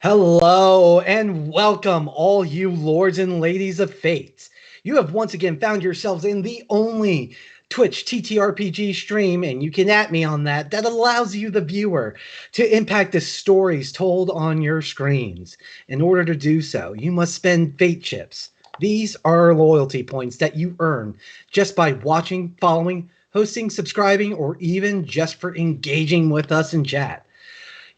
Hello and welcome, all you lords and ladies of fate. You have once again found yourselves in the only Twitch TTRPG stream, and you can at me on that allows you, the viewer, to impact the stories told on your screens. In order to do so, you must spend fate chips. These are loyalty points that you earn just by watching, following, hosting, subscribing, or even just for engaging with us in chat.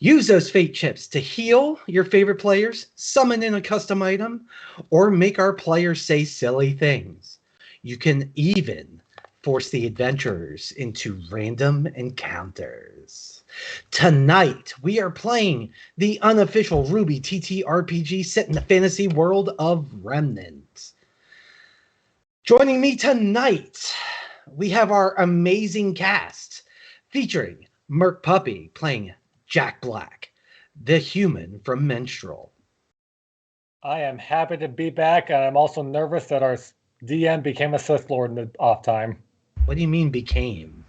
Use those fate chips to heal your favorite players, summon in a custom item, or make our players say silly things. You can even force the adventurers into random encounters. Tonight, we are playing the unofficial RWBY TTRPG set in the fantasy world of Remnant. Joining me tonight, we have our amazing cast featuring Merc Puppy playing Jack Black, the human from Menstrual. I am happy to be back, and I'm also nervous that our DM became a Sith Lord in the off time. What do you mean became?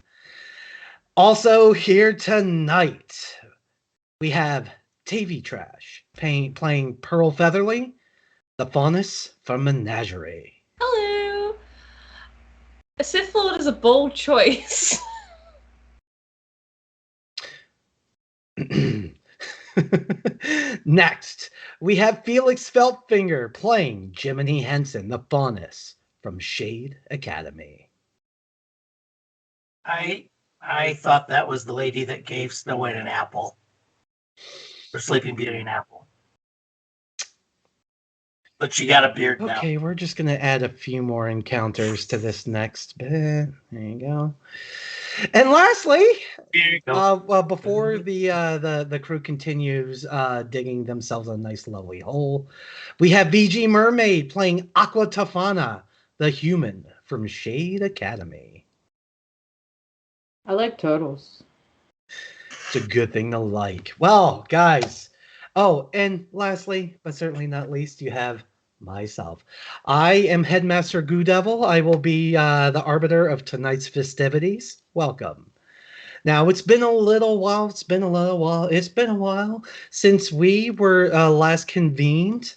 Also here tonight, we have TV Trash playing Pearl Featherly, the faunus from Menagerie. Hello. A Sith Lord is a bold choice. Next, we have Felix Feltfinger playing Jiminy Henson, the faunus from Shade Academy. I thought that was the lady that gave Snow White an apple. Or Sleeping Beauty an apple. But she got a beard now. Okay, we're just going to add a few more encounters to this next bit. There you go. And lastly, before the crew continues digging themselves a nice lovely hole, we have VG Mermaid playing Aqua Tafana, the human from Shade Academy. I like turtles. It's a good thing to like. Well, guys. Oh, and lastly, but certainly not least, you have myself. I am Headmaster Goo Devil. I will be the arbiter of tonight's festivities. Welcome. Now, it's been a while since we were last convened.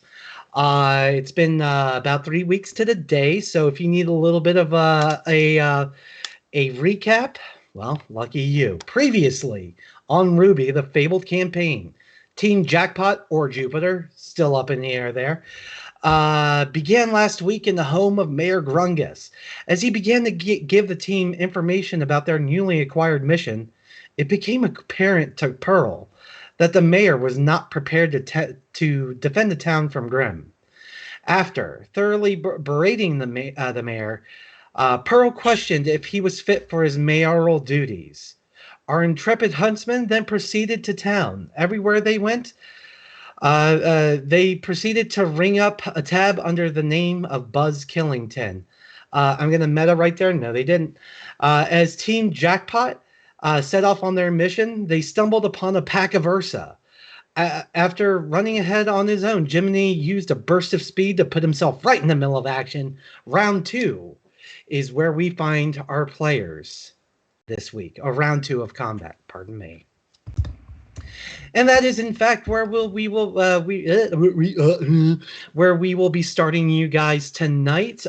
It's been about 3 weeks to the day, so if you need a little bit of a recap, well, lucky you. Previously on RWBY, the Fabled campaign, Team Jackpot or Jupiter, still up in the air there, began last week in the home of Mayor Grungus. As he began to give the team information about their newly acquired mission, it became apparent to Pearl that the mayor was not prepared to defend the town from Grimm. After thoroughly berating the mayor, Pearl questioned if he was fit for his mayoral duties. Our intrepid huntsmen then proceeded to town. Everywhere they went, they proceeded to ring up a tab under the name of Buzz Killington. I'm going to meta right there. No, they didn't. As Team Jackpot set off on their mission, they stumbled upon a pack of Ursa. After running ahead on his own, Jiminy used a burst of speed to put himself right in the middle of action. Round 2 is where we find our players this week, or round 2 of combat, pardon me. And that is, in fact, where we will be starting you guys tonight.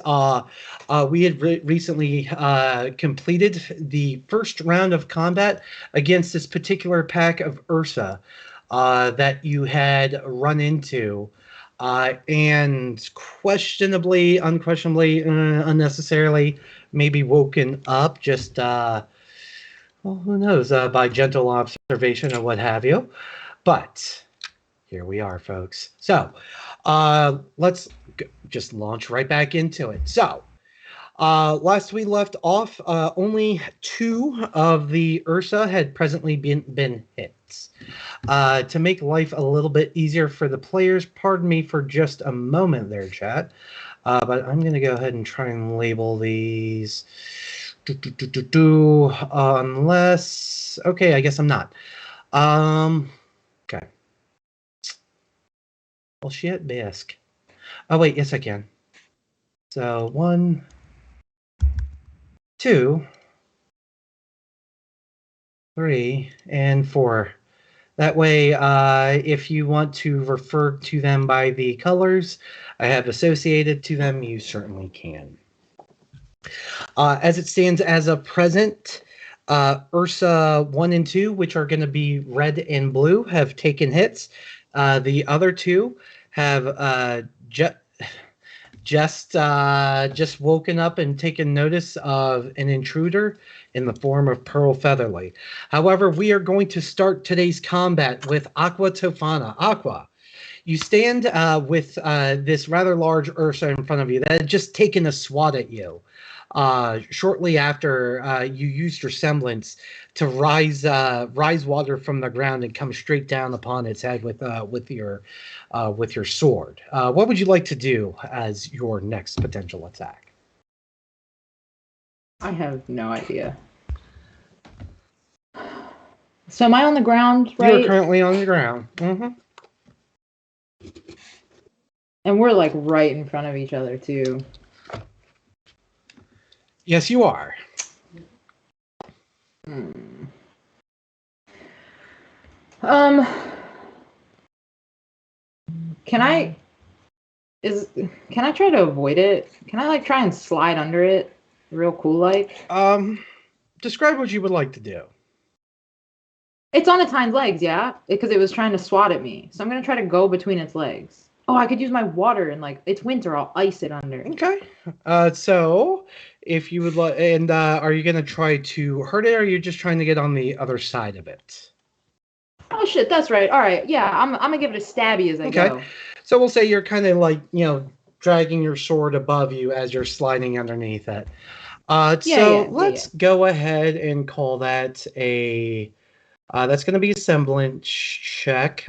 We had recently completed the first round of combat against this particular pack of Ursa that you had run into. And unquestionably, unnecessarily, maybe woken up, just, well, who knows, by gentle observation or what have you. But here we are, folks. So let's just launch right back into it. So last we left off, only 2 of the Ursa had presently been hit. To make life a little bit easier for the players, pardon me for just a moment there, chat. But I'm going to go ahead and try and label these. Unless... Okay, I guess I'm not. Okay. Well, shit, bisque. Oh, wait, yes, I can. So, 1, 2, 3, and 4. That way, if you want to refer to them by the colors I have associated to them, you certainly can. As it stands as of present, Ursa 1 and 2, which are going to be red and blue, have taken hits. The other two have just woken up and taken notice of an intruder in the form of Pearl Featherly. However, we are going to start today's combat with Aqua Tofana. Aqua, you stand with this rather large Ursa in front of you that had just taken a swat at you. Shortly after you used your semblance to rise water from the ground and come straight down upon its head with your sword. What would you like to do as your next potential attack? I have no idea. So am I on the ground, right? You're currently on the ground. Mm-hmm. And we're like right in front of each other too. Yes, you are. Can I try to avoid it? Can I like try and slide under it real cool like? Describe what you would like to do. It's on its hind legs, yeah? Because it was trying to swat at me. So I'm gonna try to go between its legs. Oh, I could use my water and like it's winter, I'll ice it under. Okay. So if you would like, and are you gonna try to hurt it, or are you just trying to get on the other side of it? Oh shit, that's right. All right, yeah, I'm gonna give it a stabby as I go. So we'll say you're kind of like, dragging your sword above you as you're sliding underneath it. Let's go ahead and call that that's going to be a semblance check.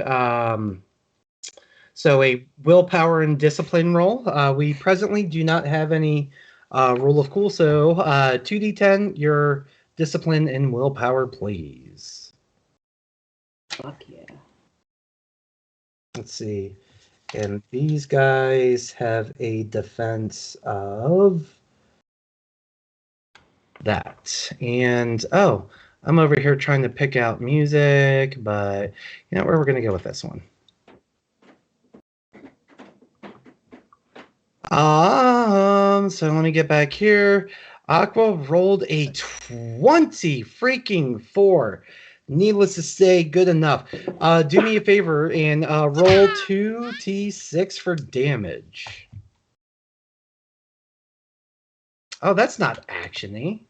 So a willpower and discipline roll. We presently do not have any rule of cool, so 2d10, your discipline and willpower, please. Fuck yeah. Let's see. And these guys have a defense of that. And, I'm over here trying to pick out music, but you know where we're going to go with this one. So let me get back here. Aqua rolled a 20 freaking 4. Needless to say, good enough. Do me a favor and roll 2d6 for damage. Oh, that's not action-y.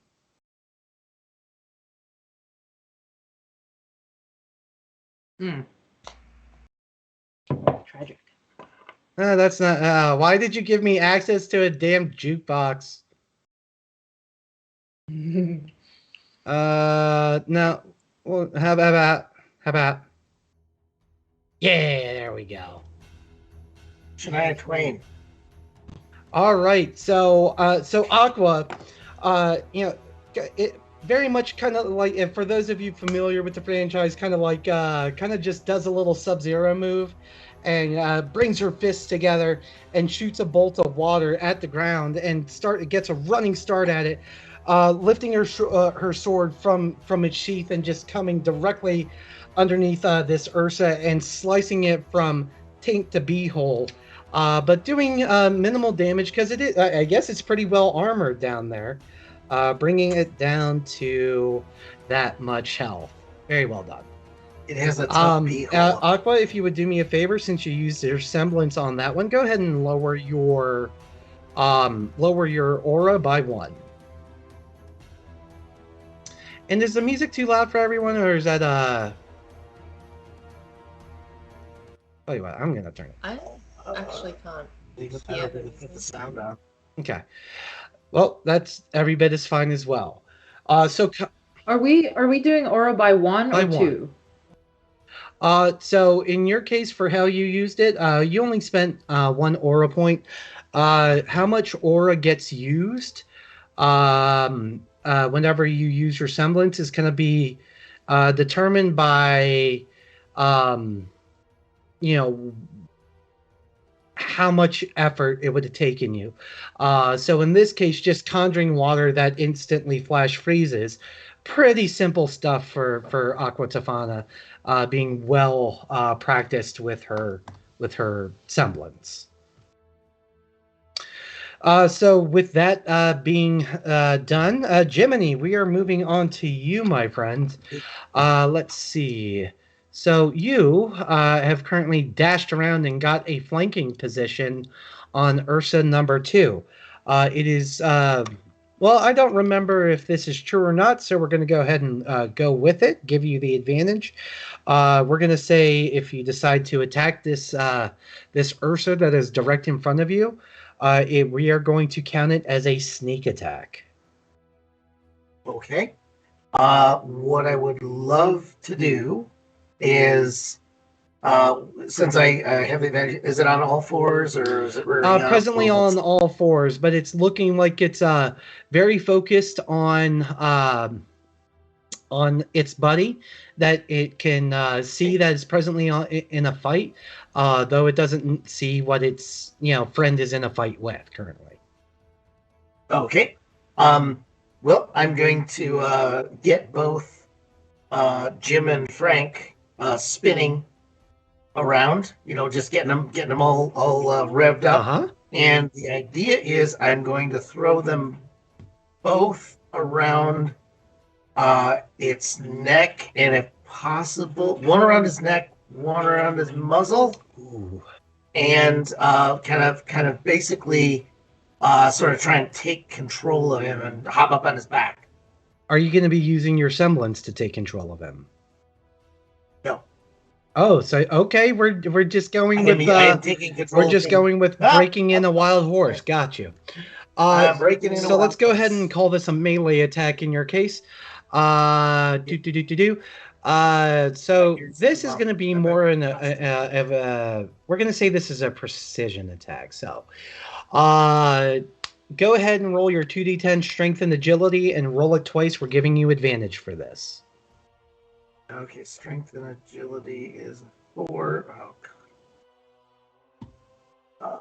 Tragic. That's not. Why did you give me access to a damn jukebox? No. Well, how about? Yeah, there we go. Shania Twain. All right. So Aqua, it very much kind of like, and for those of you familiar with the franchise, kind of just does a little Sub-Zero move, and brings her fists together and shoots a bolt of water at the ground and gets a running start at it, lifting her sword from its sheath and just coming directly underneath this Ursa and slicing it from taint to beehole, but doing minimal damage because it is, I guess it's pretty well armored down there, bringing it down to that much health. Very well done. It has a tough beehole. Aqua, if you would do me a favor, since you used your semblance on that one, go ahead and lower your aura by 1. And is the music too loud for everyone, or is that Tell you what, I'm gonna turn it. I actually can't. Put the sound on. Okay. Well, that's every bit as fine as well. So are we doing aura by 1 or 2? So in your case, for how you used it, you only spent 1 aura point. How much aura gets used whenever you use your semblance is going to be determined by, how much effort it would have taken you. So in this case, just conjuring water that instantly flash freezes pretty simple stuff for Aqua Tofana, being well practiced with her semblance. So with that being done, Jiminy, we are moving on to you, my friend. Let's see. So you have currently dashed around and got a flanking position on Ursa number 2. It is, well, I don't remember if this is true or not, so we're going to go ahead and go with it, give you the advantage. We're going to say if you decide to attack this Ursa that is direct in front of you, we are going to count it as a sneak attack. Okay. What I would love to do is, since I have the advantage, is it on all fours or is it presently on all fours, but it's looking like it's very focused on its buddy, that it can see that it's presently in a fight, though it doesn't see what its friend is in a fight with currently. Okay. Well, I'm going to get both Jim and Frank spinning around. Just getting them all revved up. Uh-huh. And the idea is I'm going to throw them both around its neck, and if possible, one around his neck, one around his muzzle. Ooh. And kind of basically sort of try and take control of him and hop up on his back. Are you going to be using your semblance to take control of him? No. Oh, so okay, we're just going with I am taking control. we're just going with breaking in a wild horse. Got you. Breaking in. So let's go ahead and call this a melee attack in your case. So this is going to be more in we're going to say this is a precision attack. So, go ahead and roll your 2d10 strength and agility and roll it twice. We're giving you advantage for this. Okay, strength and agility is 4. Oh, God.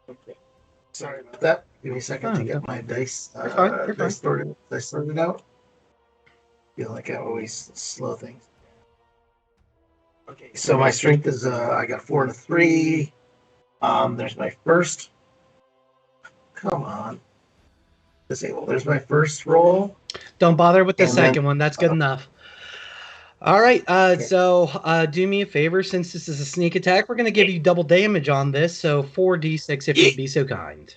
Okay. Sorry about that. Give me a second to get my dice. You're fine. Sorted out. Feel like I always slow things. Okay, so my strength is I got 4 and a 3. There's my first. Come on. Disable. There's my first roll. Don't bother with the And second then- one. That's good enough. All right. So do me a favor. Since this is a sneak attack, we're going to give you double damage on this. So 4d6 if you'd be so kind.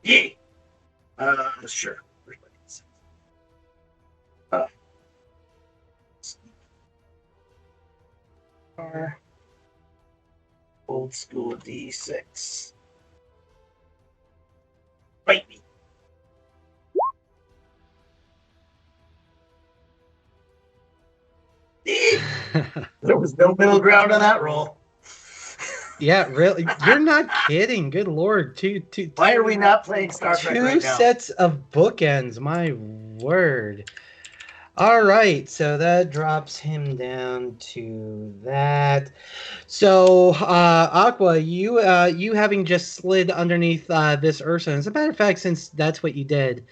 Yeah. Sure. Where's my D6? Old school D6. Bite me. There was no middle ground on that roll. Yeah, really. You're not kidding. Good Lord. Why are we not playing Star Trek Two right now? sets of bookends. My word. All right, so that drops him down to that. So, Aqua, you having just slid underneath this Ursa. As a matter of fact, since that's what you did,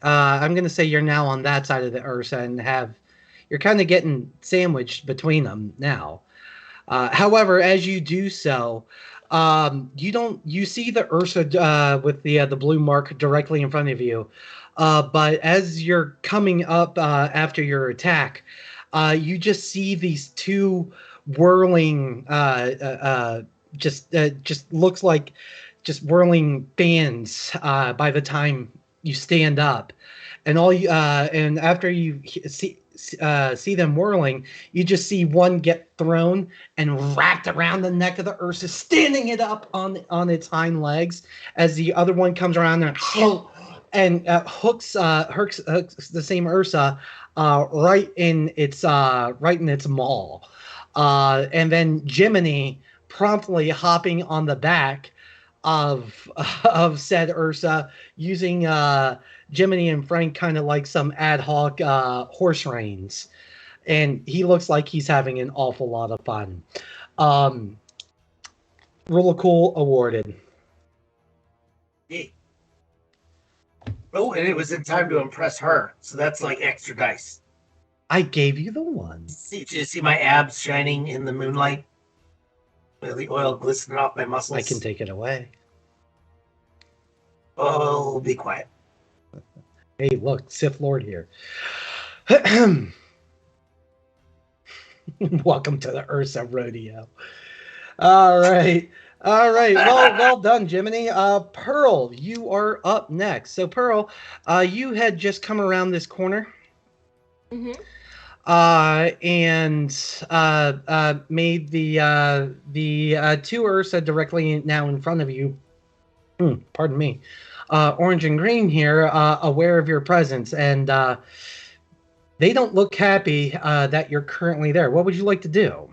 I'm going to say you're now on that side of the Ursa and you're kind of getting sandwiched between them now. However, as you do so, you see the Ursa with the blue mark directly in front of you. But as you're coming up after your attack, you just see these two whirling, just looks like just whirling fans by the time you stand up, and and after you see them whirling, you just see one get thrown and wrapped around the neck of the Ursa, standing it up on its hind legs, as the other one comes around and hooks the same Ursa right in its maw, and then Jiminy promptly hopping on the back of said Ursa, using Jiminy and Frank kind of like some ad hoc horse reins, and he looks like he's having an awful lot of fun. Rule of Cool awarded. Oh, and it was in time to impress her. So that's like extra dice. I gave you the one. Did you see my abs shining in the moonlight? With the oil glistening off my muscles? I can take it away. Oh, be quiet. Hey, look, Sith Lord here. Welcome to the Ursa Rodeo. All right. Well done, Jiminy. Pearl, you are up next. So, Pearl, you had just come around this corner. Mm-hmm. And made the two Ursa directly now in front of you. Pardon me. Orange and green here, aware of your presence, and they don't look happy that you're currently there. What would you like to do?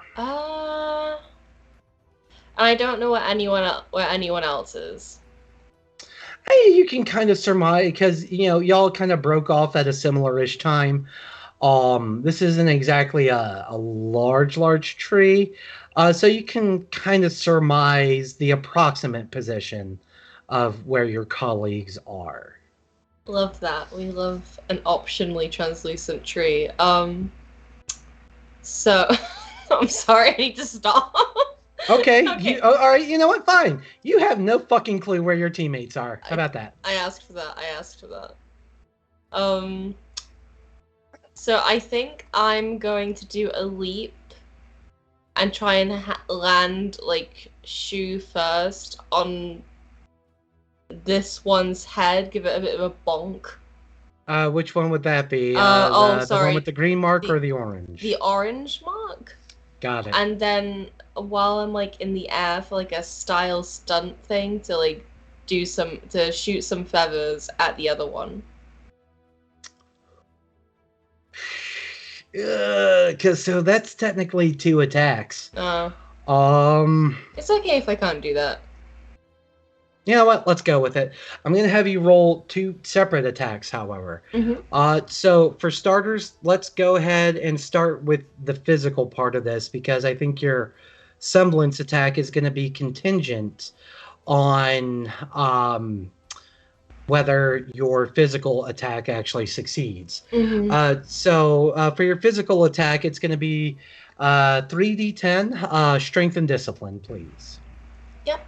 I don't know what anyone else is. Hey, you can kind of surmise because y'all kind of broke off at a similar-ish time. This isn't exactly a large tree, so you can kind of surmise the approximate position of where your colleagues are. Love that. We love an optionally translucent tree. So I'm sorry, I need to stop. Okay. Okay. All right. You know what? Fine. You have no fucking clue where your teammates are. How about that? I asked for that. So I think I'm going to do a leap and try and land like shoe first on this one's head. Give it a bit of a bonk. Which one would that be? Oh, the one sorry. with the green mark or the orange? The orange mark. Got it. And then while I'm like in the air for like a style stunt thing to like shoot some feathers at the other one. So that's technically 2 attacks. It's okay if I can't do that. You know what? Let's go with it. I'm going to have you roll 2 separate attacks, however. Mm-hmm. So for starters, let's go ahead and start with the physical part of this, because I think your semblance attack is going to be contingent on whether your physical attack actually succeeds. Mm-hmm. So for your physical attack, it's going to be 3d10 strength and discipline, please. Yep.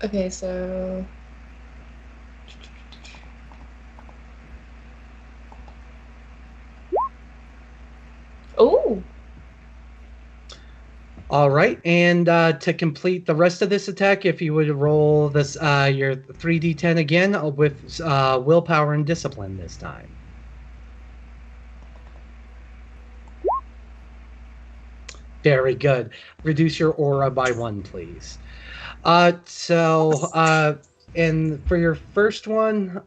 Okay, so oh. All right, and to complete the rest of this attack, if you would roll this your 3d10 again with willpower and discipline this time. Very good. Reduce your aura by 1, please. And for your first one,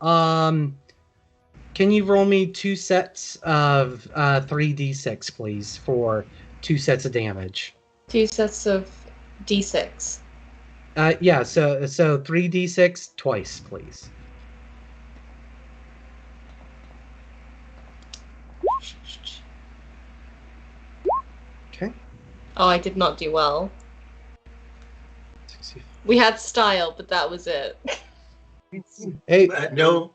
can you roll me 2 sets of 3d6, please, for 2 sets of damage? 2 sets of d6. Yeah, so 3d6 twice, please. Okay. Oh, I did not do well. We had style, but that was it. Hey, no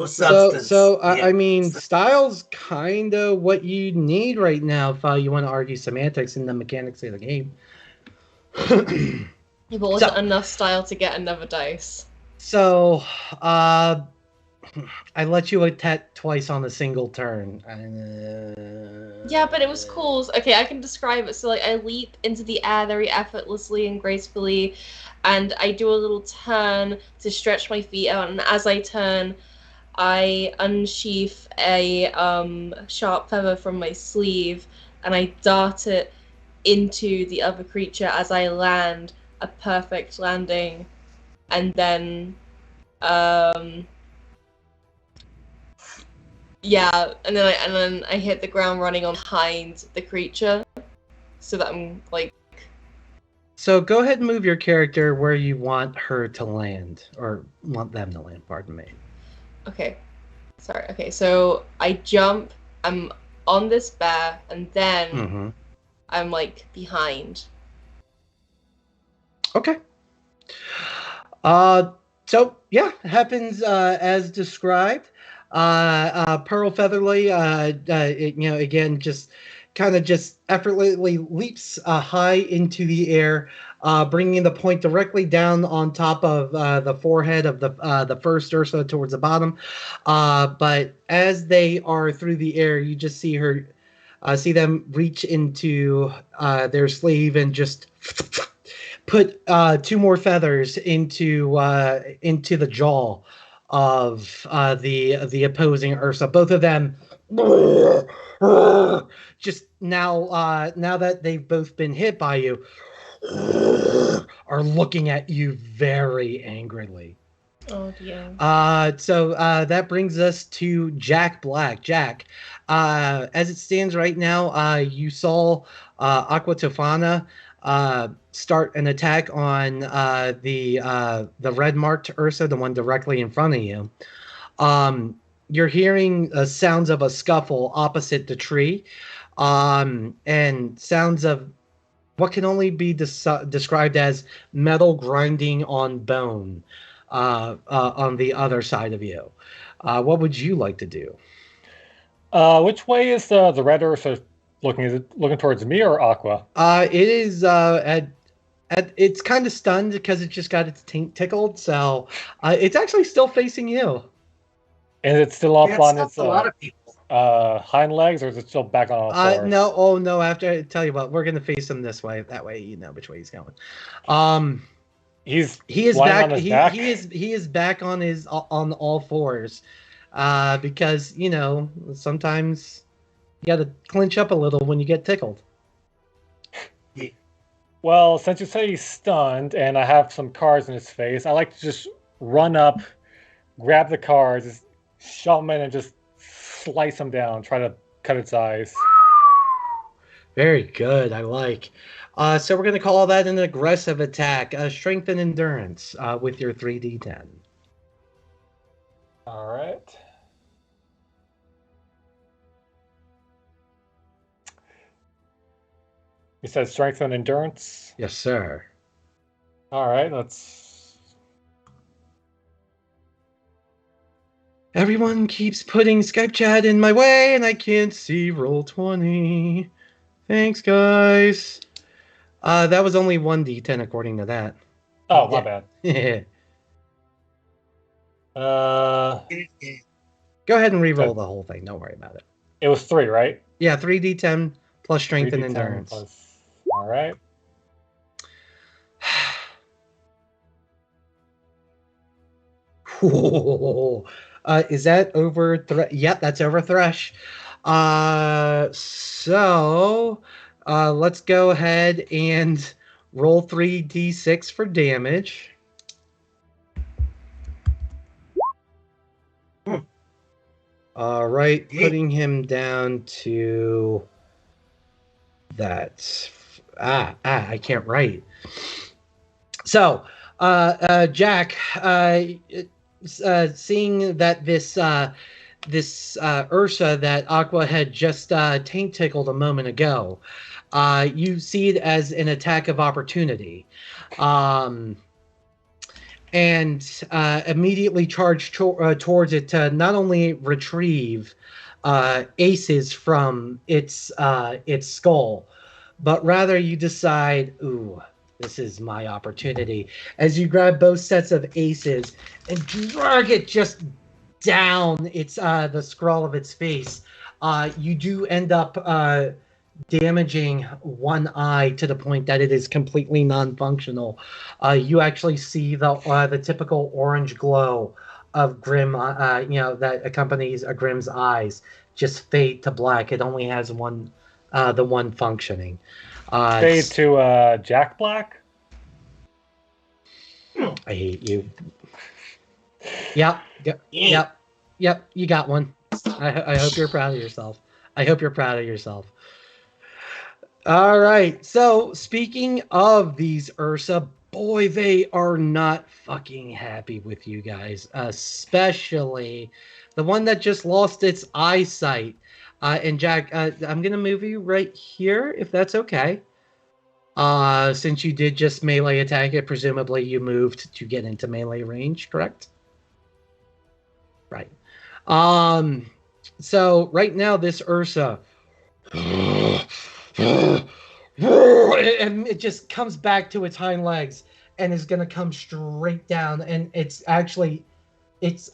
substance. I mean, style's kind of what you need right now if you want to argue semantics and the mechanics of the game. But wasn't enough style to get another dice. So, I let you attack twice on a single turn. Yeah, but it was cool. Okay, I can describe it. So, like, I leap into the air very effortlessly and gracefully, and I do a little turn to stretch my feet out, and as I turn, I unsheath a sharp feather from my sleeve, and I dart it into the other creature as I land a perfect landing, and then yeah, and then I hit the ground running on behind the creature, so that I'm like. So go ahead and move your character where you want her to land, or want them to land. Pardon me. Okay, sorry. Okay, so I jump. I'm on this bear, and then I'm like behind. Okay. So yeah, happens as described. Pearl Featherly, again, just kind of just effortlessly leaps high into the air, bringing the point directly down on top of the forehead of the first Ursa towards the bottom. But as they are through the air, you just see them reach into their sleeve and just put two more feathers into the jaw of the opposing Ursa. Both of them just now that they've both been hit by you are looking at you very angrily. Oh dear. So that brings us to Jack Black. Jack, as it stands right now, you saw Aqua Tofana start an attack on the red marked Ursa, the one directly in front of you. You're hearing sounds of a scuffle opposite the tree, and sounds of what can only be described as metal grinding on bone on the other side of you. What would you like to do? Which way is the red Ursa looking? Is it looking towards me or Aqua? It is it's kind of stunned because it just got its taint tickled, so it's actually still facing you. And it's still up on its a lot of people. hind legs, or is it still back on all fours? No, oh no! After I tell you what, we're gonna face him this way. That way, you know which way he's going. He is lying back. on his back? He is back on his on all fours, because sometimes you got to clinch up a little when you get tickled. Well, since you say he's stunned and I have some cards in his face, I like to just run up, grab the cards, just shove them in, and just slice them down. Try to cut its eyes. Very good. I like. So we're going to call that an aggressive attack. Strength and endurance with your 3d10. All right. You said strength and endurance? Yes, sir. All right, let's... Everyone keeps putting Skype chat in my way, and I can't see roll 20. Thanks, guys. That was only 1d10 according to that. Oh, my bad. Yeah. Uh, Go ahead and re-roll the whole thing. Don't worry about it. It was 3, right? Yeah, 3d10 plus strength 3d10 and endurance. plus... All right. Is that over? Yep, that's over Thresh. So let's go ahead and roll 3d6 for damage. All right, putting him down to that. I can't write. So, Jack, seeing that this Ursa that Aqua had just taint tickled a moment ago, you see it as an attack of opportunity, and immediately charge towards it to not only retrieve aces from its skull, but rather you decide, ooh, this is my opportunity. As you grab both sets of aces and drag it just down its the scroll of its face, you do end up damaging one eye to the point that it is completely non-functional. You actually see the typical orange glow of Grim, that accompanies a Grim's eyes, just fade to black. It only has one. The one functioning. Fade to Jack Black? I hate you. Yep. You got one. I hope you're proud of yourself. All right. So, speaking of these Ursa, boy, they are not fucking happy with you guys. Especially the one that just lost its eyesight. And Jack, I'm going to move you right here, if that's okay. Since you did just melee attack it, presumably you moved to get into melee range, correct? Right. So right now this Ursa and it just comes back to its hind legs and is gonna come straight down, and it's actually it's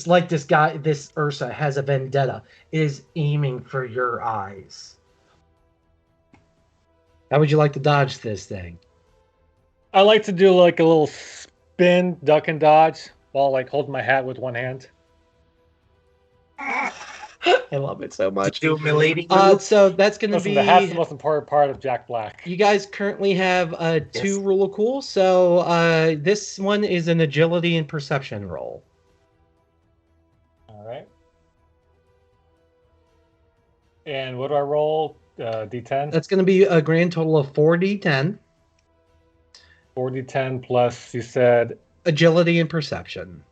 like this Ursa has a vendetta. It is aiming for your eyes. How would you like to dodge this thing? I like to do like a little spin, duck and dodge while like holding my hat with one hand. I love it so much. Do a milady. So that's going to Listen, be. the hat's the most important part of Jack Black. You guys currently have two Yes. rule of cool. So this one is an agility and perception roll. All right. And what do I roll? D10? That's going to be a grand total of 4d10. 4d10 plus, you said... Agility and perception.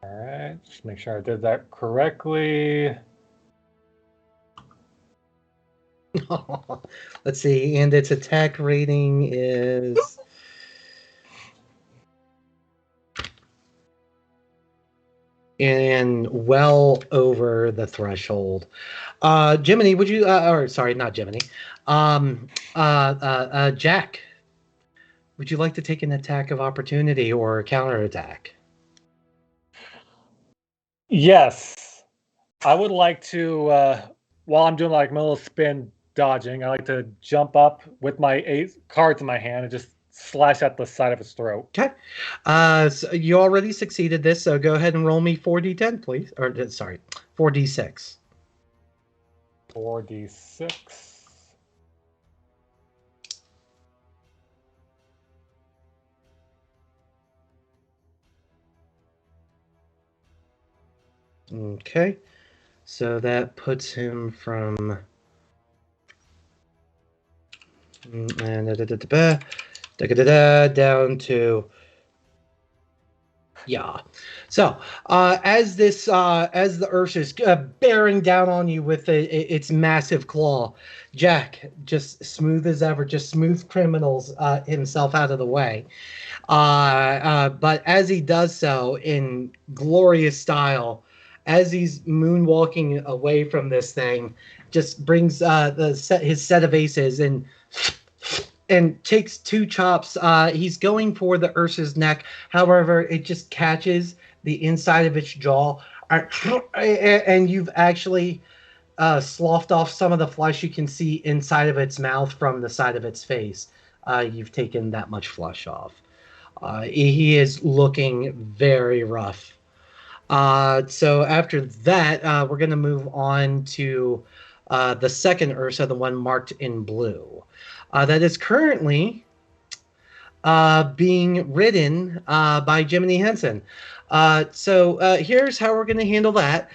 All right, just make sure I did that correctly. Let's see, and its attack rating is... and well over the threshold. Jiminy, would you, or sorry, not Jiminy. Jack, would you like to take an attack of opportunity or a counterattack? Yes. I would like to, while I'm doing like my little spin dodging, I like to jump up with my 8 cards in my hand and just slash at the side of its throat. Okay. So you already succeeded this, so go ahead and roll me 4d10, please. Or, sorry, 4d6. 4d6. Okay. So that puts him from... down to... Yeah. So, as the Ursa is bearing down on you with its massive claw, Jack, just smooth as ever, just smooth criminals himself out of the way. But as he does so in glorious style, as he's moonwalking away from this thing, just brings his set of aces and takes 2 chops. He's going for the Ursa's neck. However, it just catches the inside of its jaw. And you've actually sloughed off some of the flesh you can see inside of its mouth from the side of its face. You've taken that much flesh off. He is looking very rough. So after that, we're going to move on to the second Ursa, the one marked in blue. That is currently being ridden by Jiminy Henson. So here's how we're going to handle that.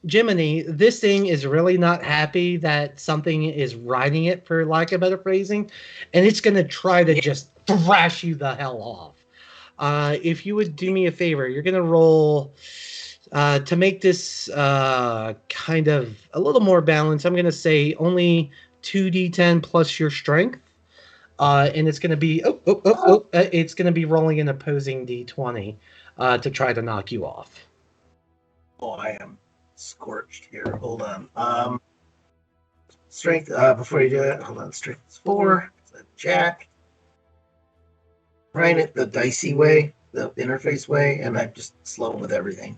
Jiminy, this thing is really not happy that something is riding it, for lack of better phrasing, and it's going to try to just thrash you the hell off. If you would do me a favor, you're going to roll... to make this kind of a little more balanced, I'm going to say only 2d10 plus your strength. And it's going to be... it's going to be rolling an opposing d20 to try to knock you off. Oh, I am scorched here. Hold on. Strength, before you do it, hold on. Strength is 4. So Jack. Trying it the dicey way, the interface way, and I'm just slow with everything.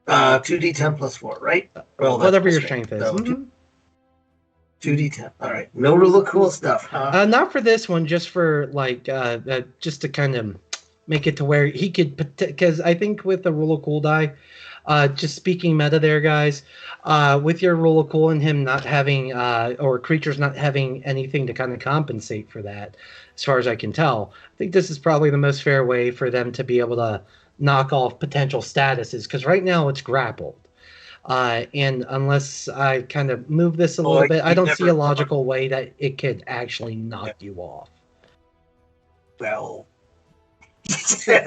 2d10 plus 4, right? Well, whatever your strength is. So, 2d10. All right. No rule of cool stuff, huh? Not for this one, just for like just to kind of make it to where he could, because I think with the rule of cool die, just speaking meta there, guys, with your rule of cool and him not having or creatures not having anything to kind of compensate for that, as far as I can tell, I think this is probably the most fair way for them to be able to knock off potential statuses, because right now it's grappled. And unless I kind of move this a little bit, I don't see a logical way that it could actually knock you off. Well, speaking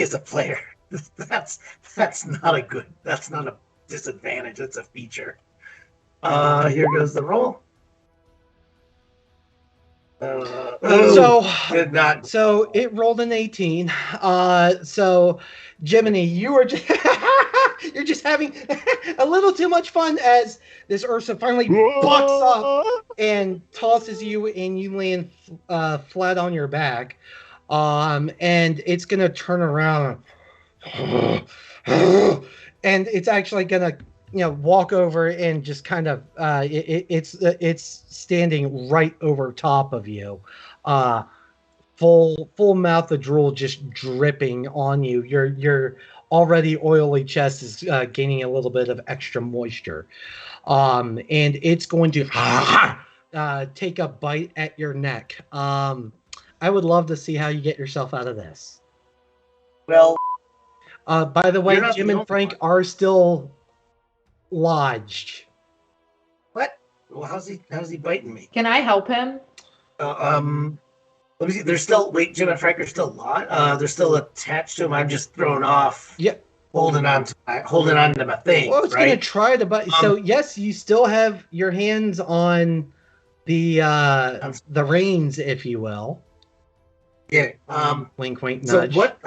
as a player, That's not a good. That's not a disadvantage. That's a feature. Here goes the roll. So did not. So it rolled an 18. So Jiminy, you are just you're just having a little too much fun as this Ursa finally bucks up and tosses you, and you land flat on your back. And it's gonna turn around, and it's actually gonna walk over and just kind of it's standing right over top of you. Full mouth of drool just dripping on you. Your already oily chest is gaining a little bit of extra moisture, and it's going to take a bite at your neck. I would love to see how you get yourself out of this. Well, by the way, Jim and Frank are still lodged. What? Well, how's he biting me? Can I help him? Let me see. They're still Jim and Frank are still they're still attached to him. I'm just thrown off. Yep. Holding on to my thing. Well, it's right? gonna try to bite. So yes, you still have your hands on the reins, if you will. Yeah. Wink, wink, nudge. So what?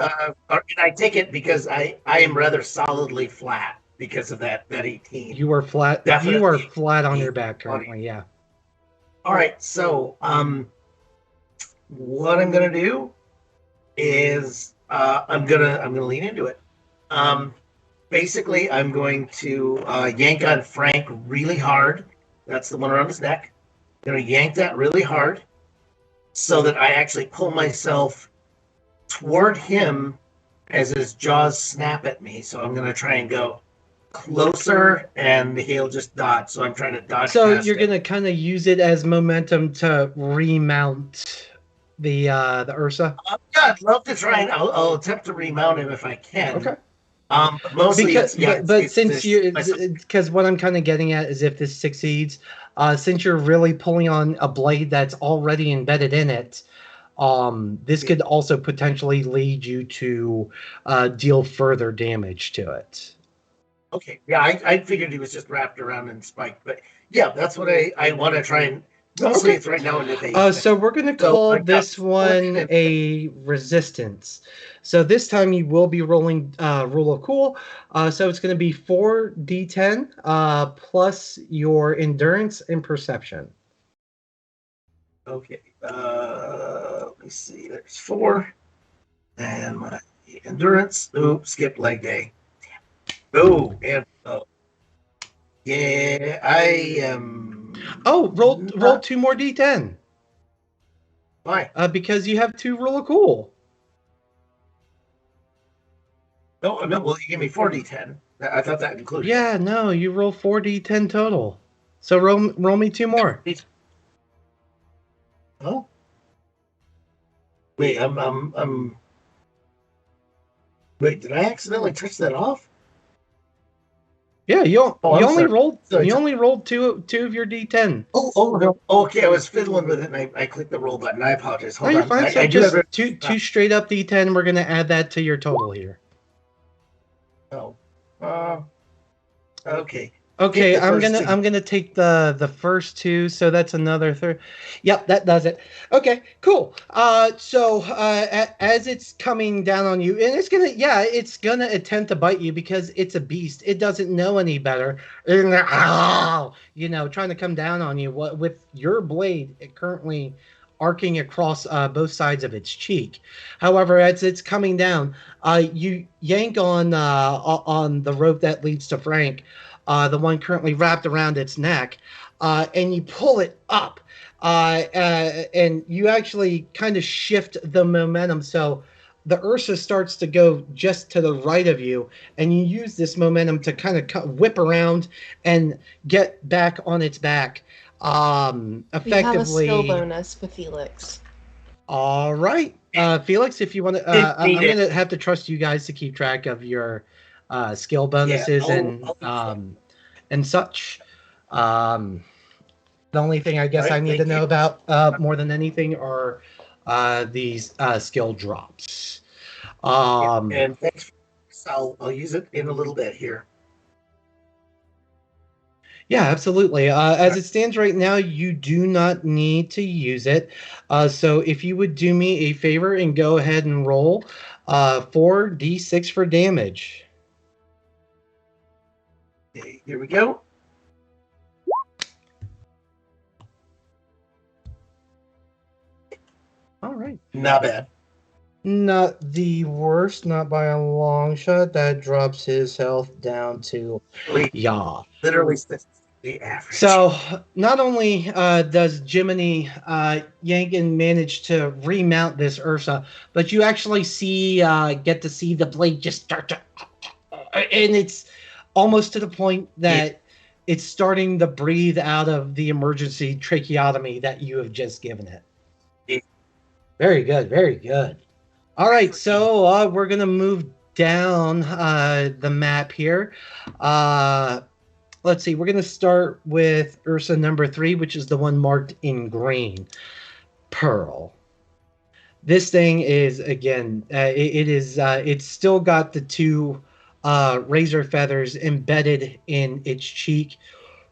And I take it because I am rather solidly flat because of that 18. You are flat. Definitely. You are flat on your back currently. Yeah. All right. So what I'm gonna do is I'm gonna lean into it. Basically, I'm going to yank on Frank really hard. That's the one around his neck. I'm gonna yank that really hard so that I actually pull myself toward him as his jaws snap at me. So I'm gonna try and go closer, and he'll just dodge. So I'm trying to dodge. So you're gonna kind of use it as momentum to remount the Ursa. Yeah, I'd love to try and I'll attempt to remount him if I can. Okay. But mostly, because what I'm kind of getting at is if this succeeds, since you're really pulling on a blade that's already embedded in it, this could also potentially lead you to deal further damage to it. Okay. Yeah, I figured he was just wrapped around and spiked, but yeah, that's what I want to try and. Mostly, it's right now in the so we're going to call this one a resistance. So this time you will be rolling rule of cool. So it's going to be 4d10 plus your endurance and perception. Okay. Let me see. There's 4. And my endurance. Ooh, skip leg day. Oh, and yeah, I am. Roll 2 more d10. Why? Because you have 2 rule of cool. No, well, you give me 4d10. I thought that included. Yeah, no, you roll 4d10 total. So roll me 2 more. Oh. Wait, I'm. Wait, did I accidentally touch that off? Yeah, you only rolled Sorry. You only rolled two of your d10. Oh no. Okay, I was fiddling with it and I clicked the roll button. I apologize. Hold on. You're fine. So just two straight up d10. We're gonna add that to your total here. Oh. Okay. Okay, I'm gonna take the first 2, so that's another 3. Yep, that does it. Okay, cool. So as it's coming down on you, and it's gonna attempt to bite you because it's a beast. It doesn't know any better. Trying to come down on you with your blade currently arcing across both sides of its cheek. However, as it's coming down, you yank on the rope that leads to Frank. The one currently wrapped around its neck, and you pull it up, and you actually kind of shift the momentum. So the Ursa starts to go just to the right of you, and you use this momentum to kind of whip around and get back on its back. Effectively, we have a skill bonus for Felix. All right, Felix, if you want to, I'm going to have to trust you guys to keep track of your skill bonuses and such. The only thing I guess I need to know about more than anything are these skill drops. And thanks for Yes, I'll use it in a little bit here. Yeah, absolutely. As it stands right now, you do not need to use it. So if you would do me a favor and go ahead and roll 4d6 for damage. Okay, here we go. All right. Not bad. Not the worst, not by a long shot. That drops his health down to yaw. Literally the average. So not only does Jiminy Yankin manage to remount this Ursa, but you actually get to see the blade just start to, and it's almost to the point that it's starting to breathe out of the emergency tracheotomy that you have just given it. Very good, very good. All right, so we're gonna move down the map here. Let's see, we're going to start with Ursa number 3, which is the one marked in green. Pearl. This thing is, again, it's still got the 2 razor feathers embedded in its cheek.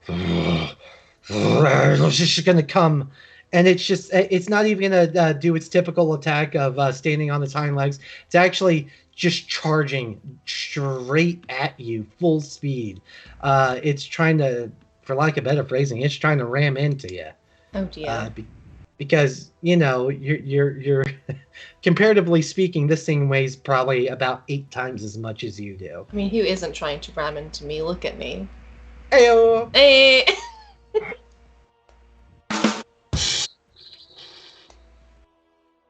It's just going to come, and it's not even going to do its typical attack of standing on its hind legs. It's actually just charging straight at you, full speed. It's trying to, for lack of better phrasing, it's trying to ram into you. Oh dear. Because you're comparatively speaking, this thing weighs probably about 8 times as much as you do. I mean, who isn't trying to ram into me? Look at me. Heyo! Hey.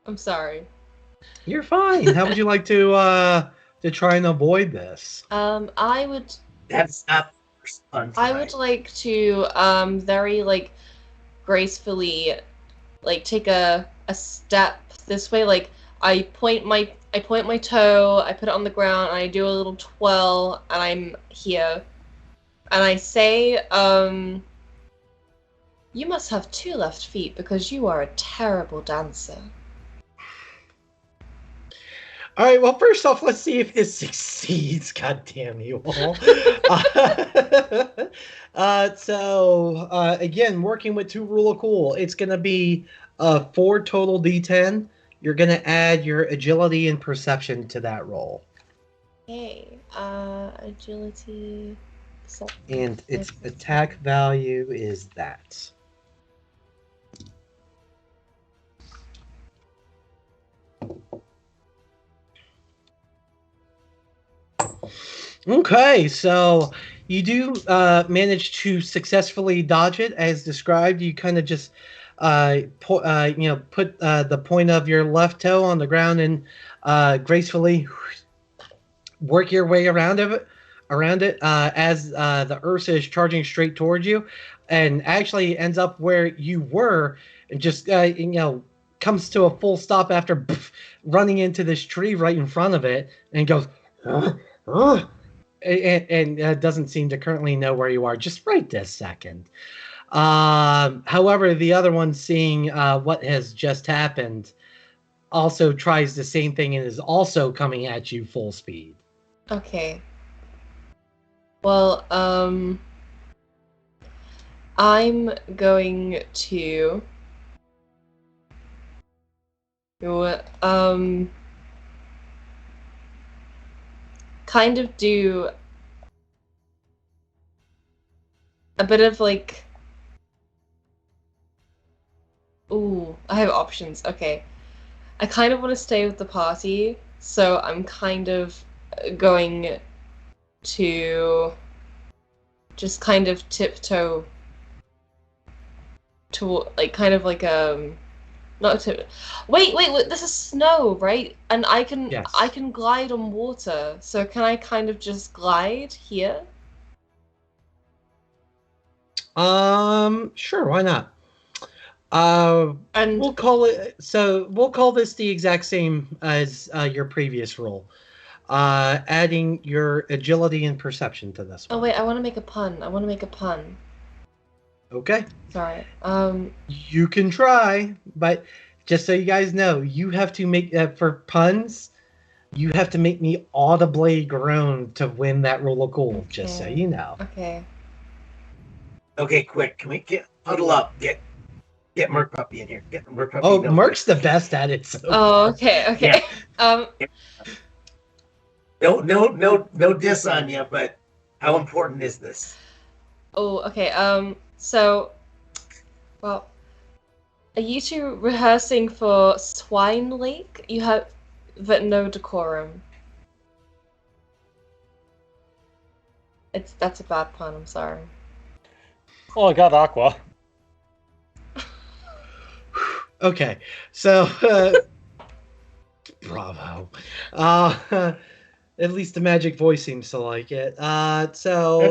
I'm sorry. You're fine. How would you like to try and avoid this? I would. That's not the first fun I would like to very gracefully take a step this way. Like I point my toe, I put it on the ground, and I do a little twirl, and I'm here, and I say, you must have 2 left feet because you are a terrible dancer. All right, well, first off, let's see if this succeeds. God damn you all. Again, working with 2 rule of cool, it's going to be 4 total d10. You're going to add your agility and perception to that roll. Okay, agility. And its attack value is that. Okay, so you do manage to successfully dodge it as described. You kind of just put the point of your left toe on the ground and gracefully work your way around it as the Ursa is charging straight towards you, and actually ends up where you were and just comes to a full stop after running into this tree right in front of it and goes. And doesn't seem to currently know where you are just right this second. However, the other one, seeing what has just happened, also tries the same thing and is also coming at you full speed. Okay. Well, I'm going to kind of do a bit of ooh, I have options. Okay. I kind of want to stay with the party, so I'm kind of going to just kind of tiptoe to not tip. Wait, this is snow, right? And I can Yes. I can glide on water. So can I kind of just glide here? Sure, why not? And We'll call this the exact same as your previous roll. Adding your agility and perception to this one. oh wait, I want to make a pun. Okay. Sorry. You can try, but just so you guys know, you have to make for puns. You have to make me audibly groan to win that roll of gold, just so you know. Okay. Okay, quick. Can we huddle up? Get Merc Puppy in here. Get the Merc Puppy. Oh, Merc's the best at it so far. Okay. Yeah. Um. No diss on you, but how important is this? Oh, okay. So, well, are you two rehearsing for Swine Lake? You have, but no decorum. That's a bad pun. I'm sorry. Oh, I got Aqua. Okay, so bravo. At least the magic voice seems to like it. That's not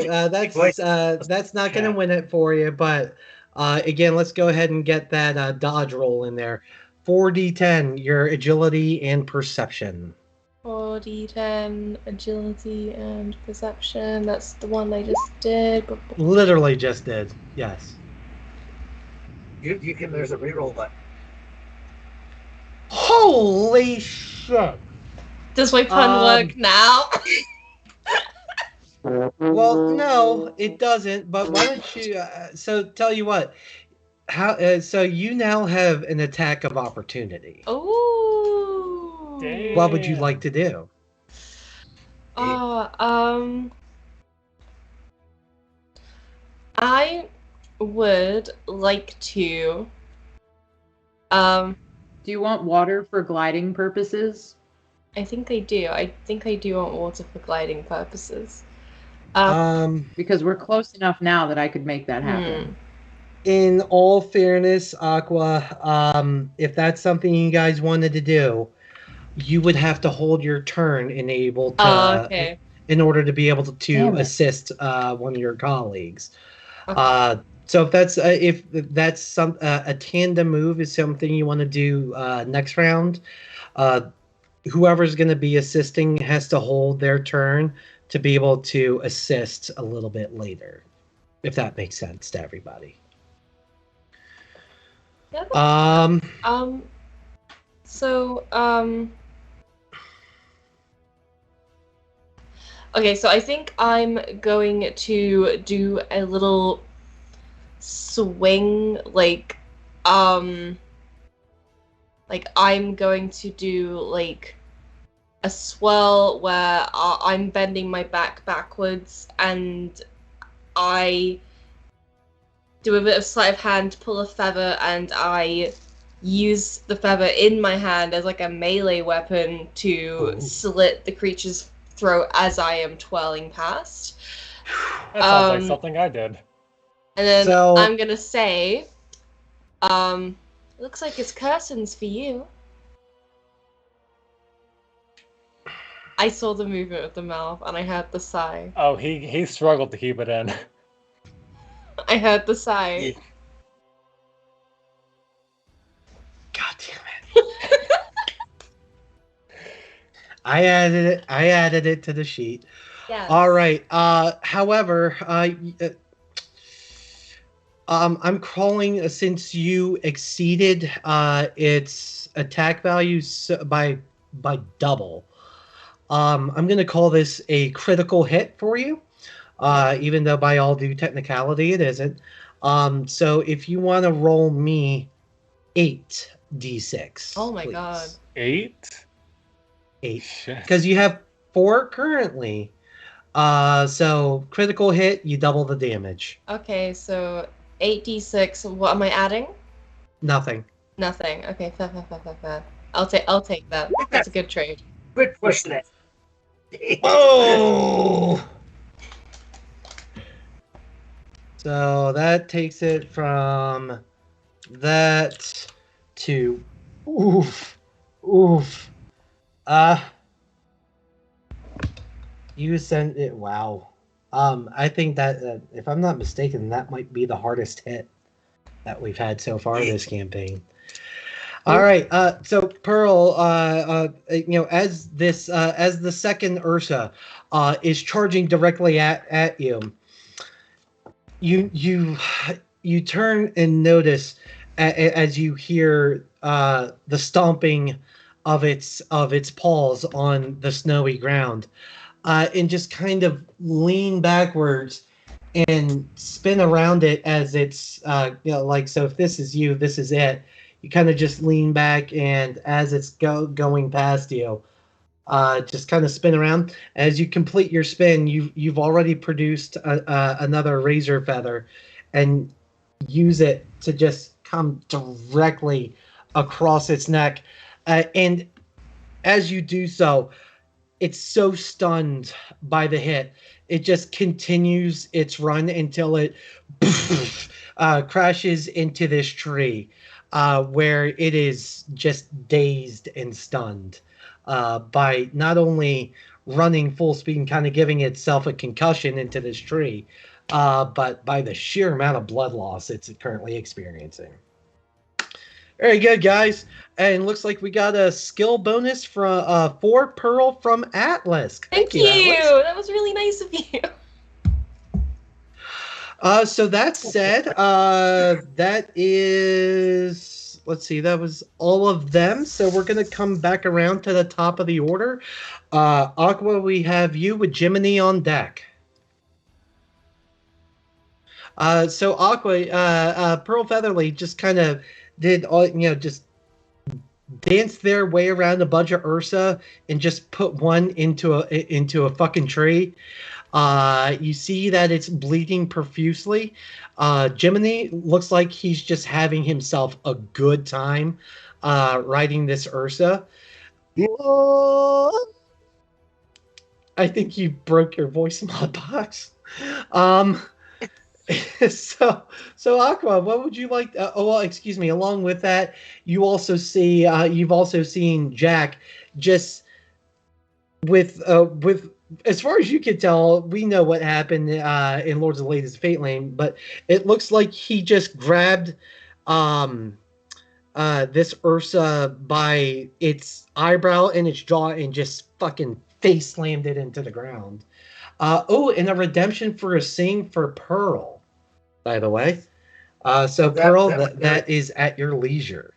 going to win it for you. But again, let's go ahead and get that dodge roll in there. 4d10, your agility and perception. 4d10 agility and perception. That's the one I just did. Literally just did. Yes. You can. There's a reroll button. Holy shit! Does my pun work now? Well, no, it doesn't. But why don't you? So tell you what. How? So you now have an attack of opportunity. Oh. What would you like to do? I would like to. Do you want water for gliding purposes? I think I do. I think I do want water for gliding purposes. Because we're close enough now that I could make that happen. In all fairness, Aqua, if that's something you guys wanted to do, you would have to hold your turn and able to, in order to be able to assist one of your colleagues. Okay. So if that's some a tandem move is something you want to do next round, whoever's going to be assisting has to hold their turn to be able to assist a little bit later, if that makes sense to everybody. Yeah, okay, so I think I'm going to do a little swing, like I'm going to do like a swirl where I'm bending my back backwards and I do a bit of sleight of hand, pull a feather, and I use the feather in my hand as like a melee weapon to slit the creature's throat as I am twirling past. That sounds like something I did. And then I'm gonna say, looks like it's curtains for you. I saw the movement of the mouth and I heard the sigh. Oh, he struggled to keep it in. I heard the sigh. God damn it. I added it to the sheet. Yes. All right. However, I'm calling since you exceeded its attack value by double. I'm going to call this a critical hit for you, even though by all due technicality it isn't. So if you want to roll me 8d6. Oh my please. god. 8? 8. Because you have 4 currently. So critical hit, you double the damage. Okay, so 8d6. What am I adding? Nothing. Nothing. Okay, fair. I'll take that. That's a good trade. Good push that. Oh! So that takes it from that to oof. You sent it. Wow. I think that if I'm not mistaken, that might be the hardest hit that we've had so far this campaign. All right. So Pearl, as the second Ursa is charging directly at you, you turn and notice as you hear the stomping of its paws on the snowy ground, and just kind of lean backwards and spin around it as it's like, so if this is you, this is it. You kind of just lean back, and as it's going past you, just kind of spin around. As you complete your spin, you've already produced another razor feather, and use it to just come directly across its neck. And as you do so, it's so stunned by the hit, it just continues its run until it crashes into this tree, where it is just dazed and stunned by not only running full speed and kind of giving itself a concussion into this tree, but by the sheer amount of blood loss it's currently experiencing. Very good, guys. And looks like we got a skill bonus for Pearl from Atlas. Thank you. Atlas. That was really nice of you. So that said, that is, let's see, that was all of them. So we're going to come back around to the top of the order. Aqua, we have you with Jiminy on deck. So Aqua, Pearl Featherly just kind of did all, just danced their way around a bunch of Ursa and just put one into a fucking tree. You see that it's bleeding profusely. Jiminy looks like he's just having himself a good time riding this Ursa. I think you broke your voice mod box. So Aqua, what would you like? Excuse me. Along with that, you also see you've also seen Jack just with as far as you can tell, we know what happened in Lords of the Latest Fate Lane, but it looks like he just grabbed this Ursa by its eyebrow and its jaw and just fucking face slammed it into the ground. And a redemption for a sing for Pearl, by the way. So Pearl, that is at your leisure.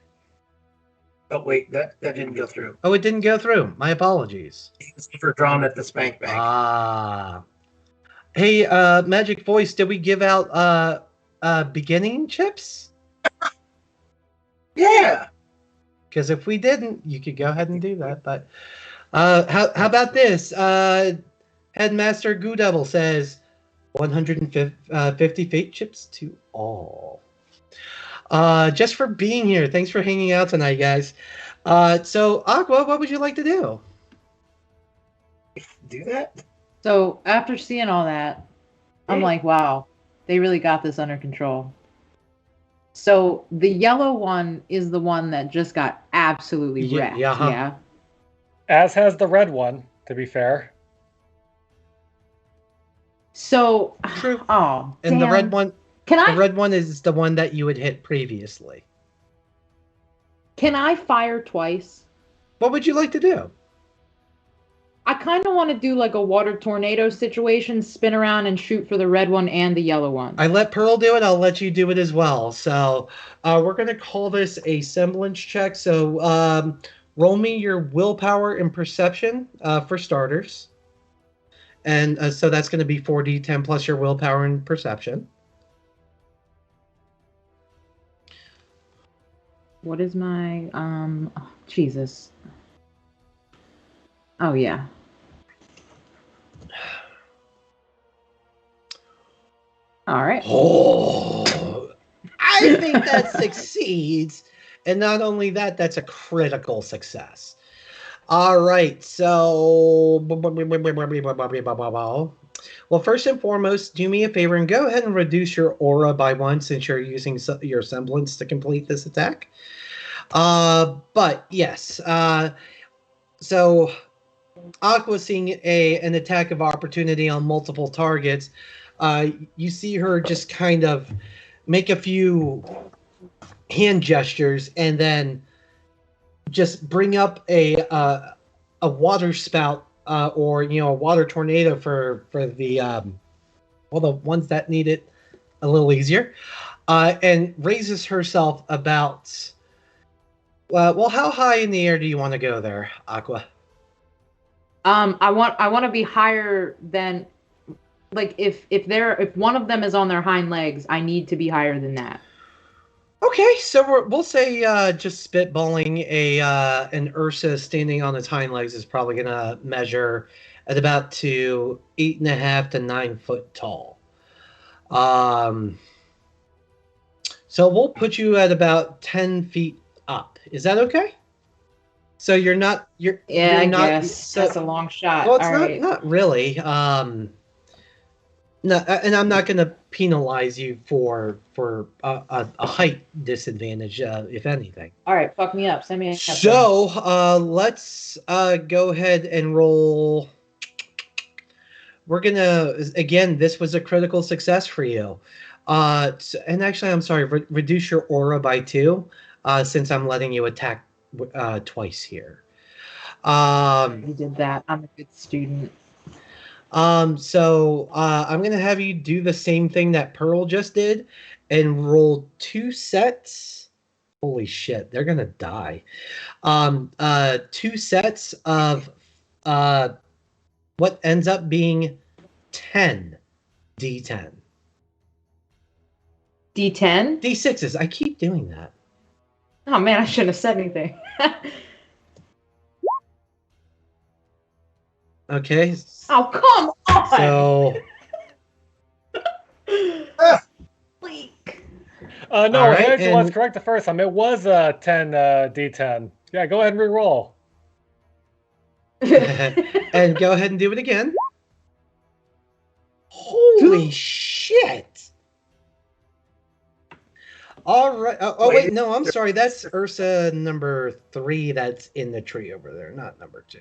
Oh wait, that didn't go through. Oh, it didn't go through. My apologies. It's for drawn at the spank bank. Hey, Magic Voice, did we give out beginning chips? Yeah. Because if we didn't, you could go ahead and do that. But how about this? Headmaster Goo Devil says 150 fate chips to all. Just for being here. Thanks for hanging out tonight, guys. So, Aqua, what would you like to do? Do that? So, after seeing all that, I'm like, wow, they really got this under control. So, the yellow one is the one that just got absolutely wrecked. Yeah. As has the red one, to be fair. So, true. Oh, and damn. The red one. The red one is the one that you had hit previously. Can I fire twice? What would you like to do? I kind of want to do like a water tornado situation, spin around and shoot for the red one and the yellow one. I let Pearl do it. I'll let you do it as well. So we're going to call this a semblance check. So roll me your willpower and perception for starters. And so that's going to be 4d10 plus your willpower and perception. What is my Jesus? Oh yeah. All right. Oh, I think that succeeds, and not only that, that's a critical success. All right, so well, first and foremost, do me a favor and go ahead and reduce your aura by 1 since you're using your semblance to complete this attack. But yes, so Aqua seeing an attack of opportunity on multiple targets, you see her just kind of make a few hand gestures and then just bring up a water spout or a water tornado for the the ones that need it a little easier, and raises herself about Well, how high in the air do you want to go there, Aqua? I want to be higher than, like, if one of them is on their hind legs, I need to be higher than that. Okay, so we'll say just spitballing an Ursa standing on its hind legs is probably gonna measure at about 8.5 to 9 foot tall. So we'll put you at about 10 feet up. Is that okay? So you're not Yeah, you're I not, guess so, that's a long shot. well, it's All not right. not really. No, and I'm not going to penalize you for a height disadvantage, if anything. All right, fuck me up. Send me. So let's go ahead and roll. We're gonna, again, this was a critical success for you. And actually, I'm sorry, reduce your aura by 2, since I'm letting you attack twice here. You did that. I'm a good student. So I'm gonna have you do the same thing that Pearl just did, and roll 2 sets. Holy shit, they're gonna die. 2 sets of what ends up being 10 D10. D10? D6s. I keep doing that. Oh man, I shouldn't have said anything. Okay. Oh, come on! So. Bleak. No, right, Angela was correct the first time. It was 10 D10. Yeah, go ahead and re-roll. And go ahead and do it again. Holy shit! All right. Wait, no, I'm sorry. That's Ursa number 3 that's in the tree over there, not number 2.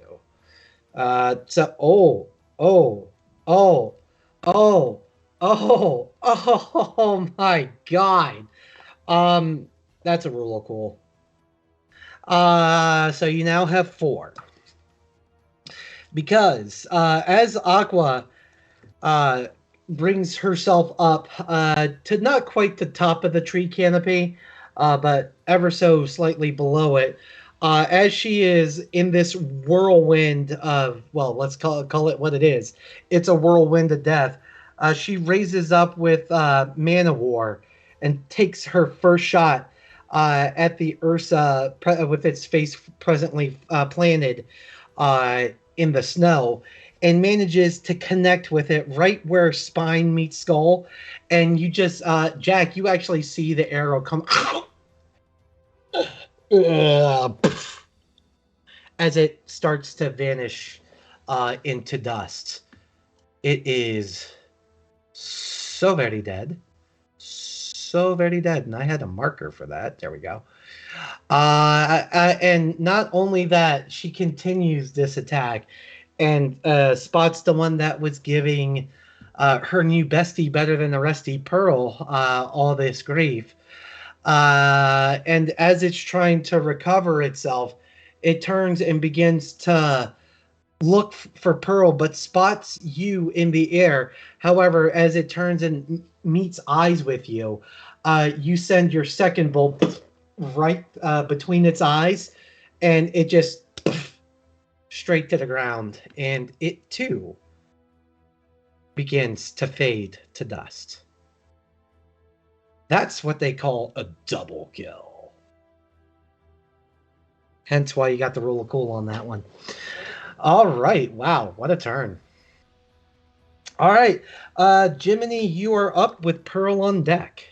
Oh my god. That's a rule of cool. So you now have 4. Because as Aqua brings herself up to not quite the top of the tree canopy, but ever so slightly below it, as she is in this whirlwind of, well, let's call it what it is. It's a whirlwind of death. She raises up with Man of War and takes her first shot at the Ursa with its face presently planted in the snow, and manages to connect with it right where spine meets skull. And you just, Jack, you actually see the arrow come as it starts to vanish into dust. It is so very dead. So very dead. And I had a marker for that. There we go. And not only that, she continues this attack and spots the one that was giving her new bestie better than the rusty Pearl all this grief. And as it's trying to recover itself, it turns and begins to look for Pearl, but spots you in the air. However, as it turns and meets eyes with you, you send your second bolt right between its eyes, and it just straight to the ground, and it too begins to fade to dust. That's what they call a double kill. Hence why you got the rule of cool on that one. All right. Wow, what a turn. All right. Jiminy, you are up with Pearl on deck.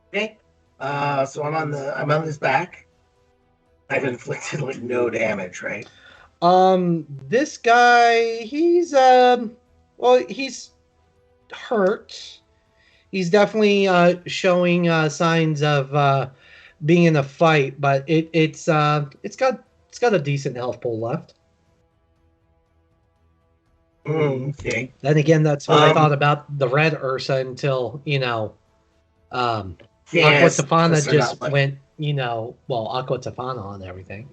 Okay. So I'm on his back. I've inflicted like no damage, right? This guy, he's he's hurt. He's definitely showing signs of being in a fight, but it's got a decent health pool left. Okay. Then again, that's what I thought about the red Ursa until, Aqua Tofana just went, Aqua Tofana on everything.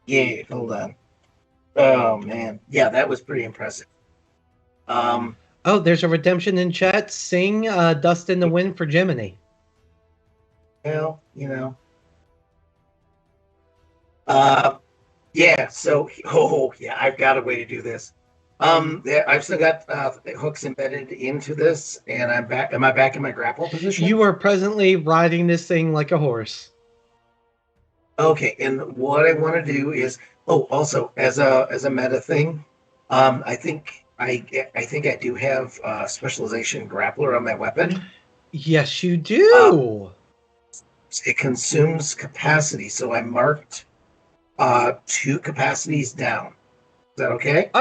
Yeah, hold on. Oh man, yeah, that was pretty impressive. Oh, there's a redemption in chat. Sing "Dust in the Wind" for Jiminy. Well, you know. Yeah. So, yeah, I've got a way to do this. Yeah, I've still got hooks embedded into this, and I'm back. Am I back in my grapple position? You are presently riding this thing like a horse. Okay, and what I want to do is, also as a meta thing, I think I do have specialization grappler on my weapon. Yes, you do. It consumes capacity, so I marked 2 capacities down. Is that okay?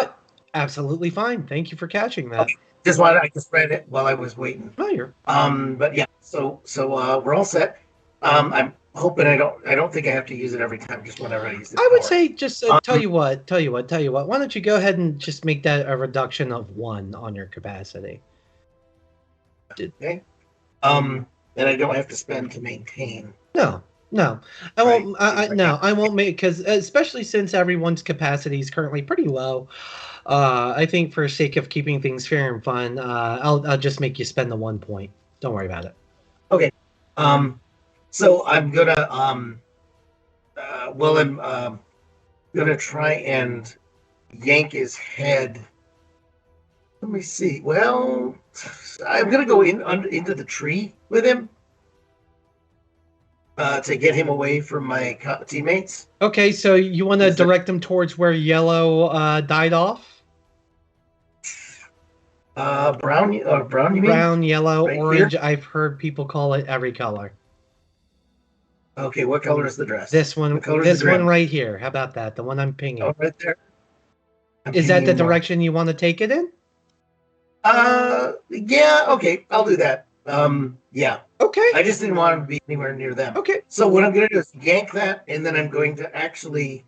Absolutely fine. Thank you for catching that. Okay. I just read it while I was waiting. Oh, you're. But yeah, so we're all set. I'm hoping I don't think I have to use it every time, just whenever I use it. I would say just tell you what. Why don't you go ahead and just make that a reduction of 1 on your capacity? Okay. And I don't have to spend to maintain. No. I won't. I won't make, because especially since everyone's capacity is currently pretty low. I think for sake of keeping things fair and fun, I'll just make you spend the 1 point. Don't worry about it. Okay. So I'm gonna I'm gonna try and yank his head. Let me see. Well, I'm gonna go into the tree with him to get him away from my teammates. Okay, so you want to direct him towards where Yellow died off? Brown, you mean? Brown, yellow, right orange. Here? I've heard people call it every color. Okay, what color is the dress? This one. This one right here. How about that? The one I'm pinging. Oh, right there. Is that the direction you want to take it in? Yeah. Okay, I'll do that. Yeah. Okay. I just didn't want him to be anywhere near them. Okay. So what I'm going to do is yank that, and then I'm going to actually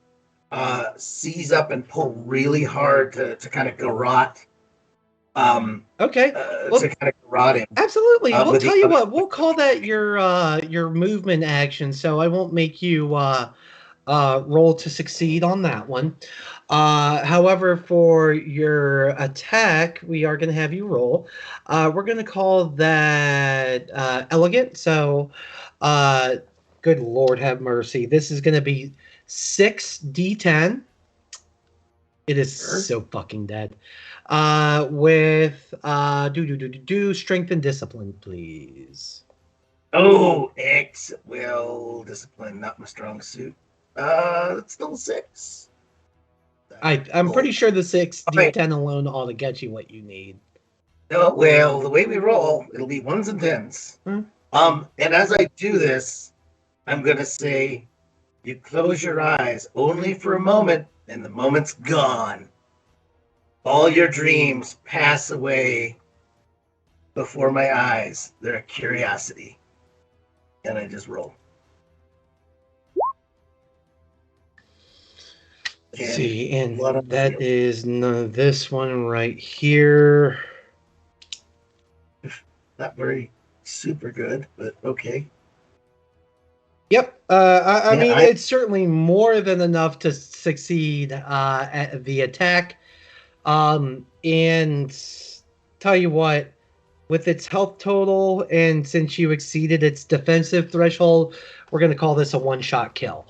seize up and pull really hard to kind of garrote. Okay. To kind of garrote him. Absolutely. We'll tell you what. We'll call that your movement action. So I won't make you roll to succeed on that one. However, for your attack, we are going to have you roll. We're going to call that elegant. So, good Lord have mercy. This is going to be 6d10. It is so fucking dead. With strength and discipline, please. Oh, discipline, not my strong suit. It's still 6. I'm pretty sure the 6d10 alone ought to get you what you need. No, well, the way we roll, it'll be 1s and 10s. And as I do this, I'm gonna say, you close your eyes only for a moment, and the moment's gone. All your dreams pass away before my eyes. They're a curiosity. And I just roll. See, and that is this one right here. Not very super good, but okay. Yep. I mean, it's certainly more than enough to succeed at the attack. And tell you what, with its health total, and since you exceeded its defensive threshold, we're going to call this a one-shot kill.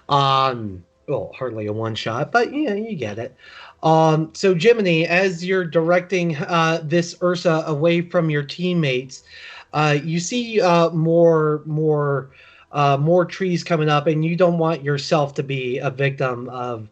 Well, hardly a one-shot, but yeah, you get it. So Jiminy, as you're directing this Ursa away from your teammates, you see more trees coming up, and you don't want yourself to be a victim of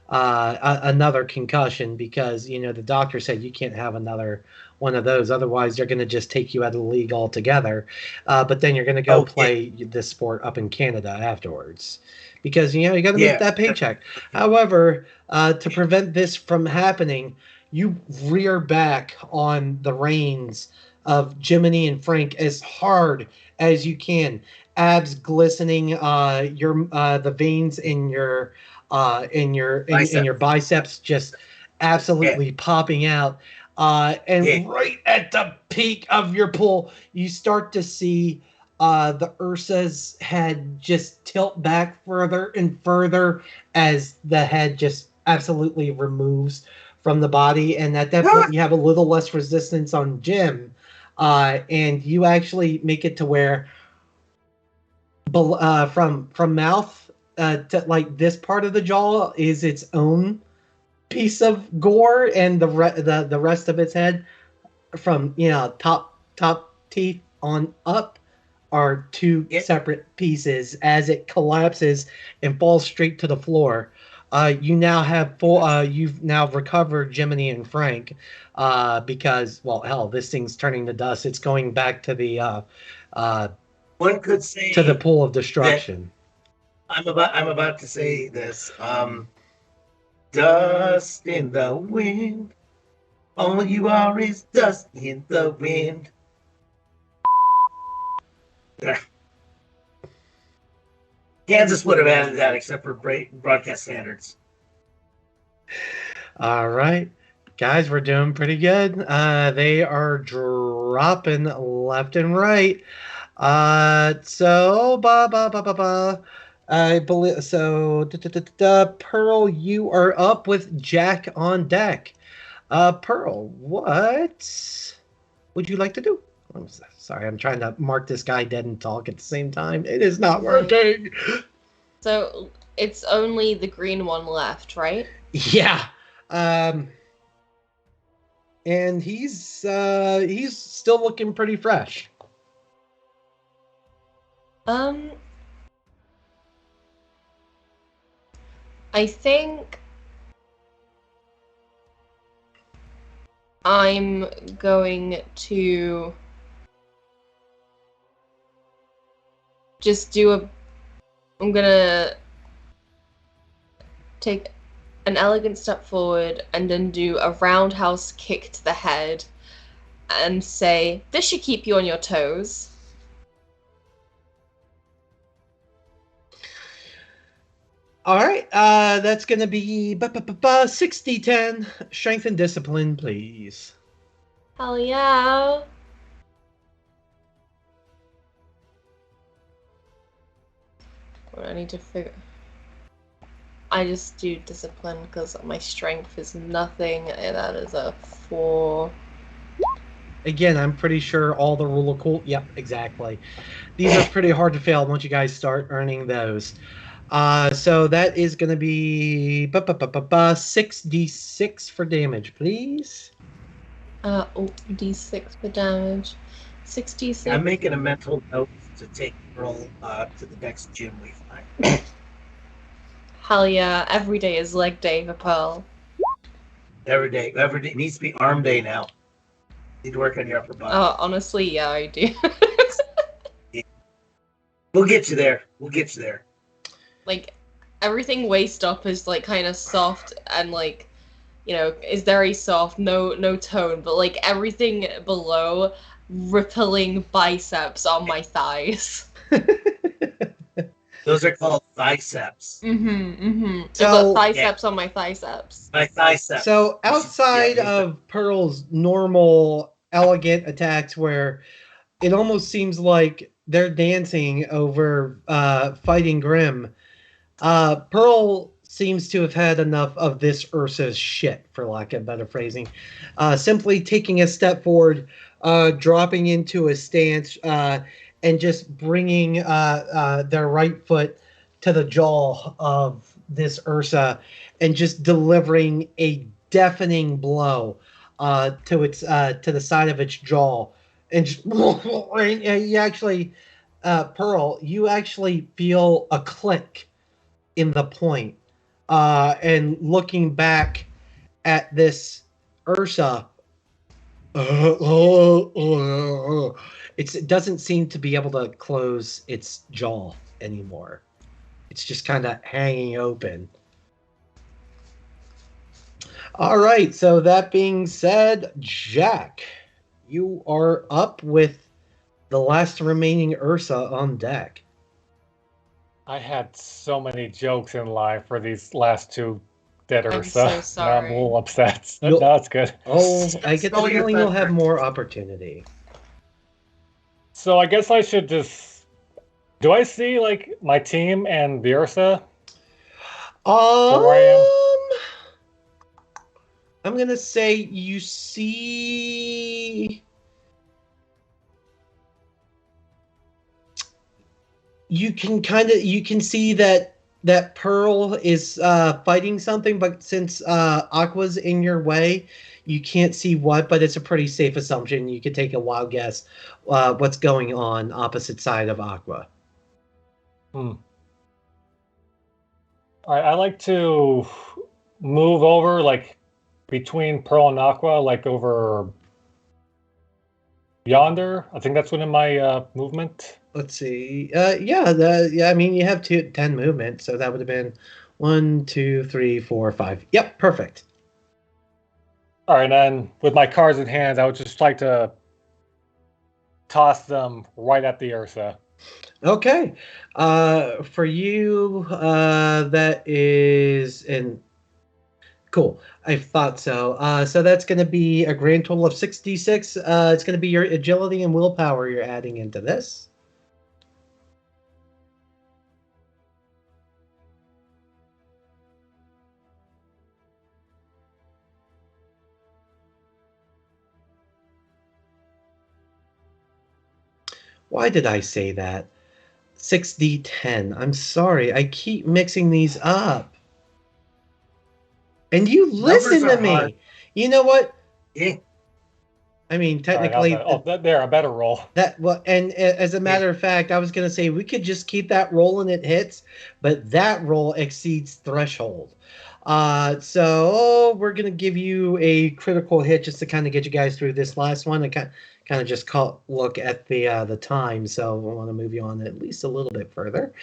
another concussion, because the doctor said you can't have another one of those, otherwise they're going to just take you out of the league altogether. But then you're going to go play this sport up in Canada afterwards, because you got to make that paycheck. However, to prevent this from happening, you rear back on the reins of Jiminy and Frank as hard as you can, abs glistening, the veins in your biceps just absolutely popping out. Right at the peak of your pull, you start to see the Ursa's head just tilt back further and further as the head just absolutely removes from the body. And at that point, you have a little less resistance on Jim, and you actually make it to where from mouth to like this part of the jaw is its own piece of gore, and the rest of its head from top teeth on up are two separate pieces. As it collapses and falls straight to the floor, you now have full. You've now recovered Jiminy and Frank, because well, hell, this thing's turning to dust. It's going back to the one could say to the pool of destruction. I'm about to say this. Dust in the wind. All you are is dust in the wind. Kansas would have added that except for broadcast standards. All right, guys, we're doing pretty good. They are dropping left and right. So I believe so. Pearl, you are up with Jack on deck. Pearl, what would you like to do? I'm sorry, I'm trying to mark this guy dead and talk at the same time. It is not working. So it's only the green one left, right? Yeah. And he's still looking pretty fresh. I think I'm going to just I'm gonna take an elegant step forward and then do a roundhouse kick to the head and say, "This should keep you on your toes." All right, that's going to be 60-10. Strength and discipline, please. Hell yeah. I need to figure... I just do discipline because my strength is nothing, and that is a 4. Again, I'm pretty sure all the rule of cool... Yep, exactly. These are pretty hard to fail once you guys start earning those. So that is going to be 6d6 for damage, please. D6 for damage. 6d6. I'm making a mental note to take Pearl to the next gym we find. Hell yeah, every day is leg day for Pearl. Every day. It needs to be arm day now. Need to work on your upper body. Honestly, yeah, I do. We'll get you there. Like, everything waist up is, like, kind of soft and, like, is very soft, no tone, but, like, everything below, rippling biceps on my thighs. Those are called biceps. I've got biceps on my biceps. My biceps. So, outside of Pearl's normal, elegant attacks where it almost seems like they're dancing over fighting Grimm, Pearl seems to have had enough of this Ursa's shit, for lack of better phrasing. Simply taking a step forward, dropping into a stance, and just bringing their right foot to the jaw of this Ursa, and just delivering a deafening blow to the side of its jaw, and just you actually, Pearl, you actually feel a click in the point, and looking back at this Ursa, it doesn't seem to be able to close its jaw anymore. It's just kind of hanging open. All right, so that being said, Jack, you are up with the last remaining Ursa on deck. I had so many jokes in life for these last two dead Ursa. I'm so sorry. I'm a little upset. No, it's good. Oh, I get the feeling you'll have more opportunity. So I guess I should just... Do I see, like, my team and the Ursa? I'm going to say you see... you can see that Pearl is fighting something, but since Aqua's in your way, you can't see what. But it's a pretty safe assumption. You can take a wild guess what's going on opposite side of Aqua. All right, I like to move over, like between Pearl and Aqua, like over yonder. I think that's within my movement. Let's see. I mean, you have 10 movement, so that would have been 1, 2, 3, 4, 5. Yep, perfect. All right, and then with my cards in hand, I would just like to toss them right at the Ursa. Okay. For you, that is cool. I thought so. So that's going to be a grand total of 66. It's going to be your agility and willpower you're adding into this. Why did I say that? 6d10. I'm sorry. I keep mixing these up. And you listen to me. Hard. You know what? Yeah. I mean, technically, they're a better roll. And as a matter of fact, I was going to say we could just keep that roll and it hits, but that roll exceeds threshold. So we're going to give you a critical hit just to kind of get you guys through this last one and kind of just look at the time. So we want to move you on at least a little bit further.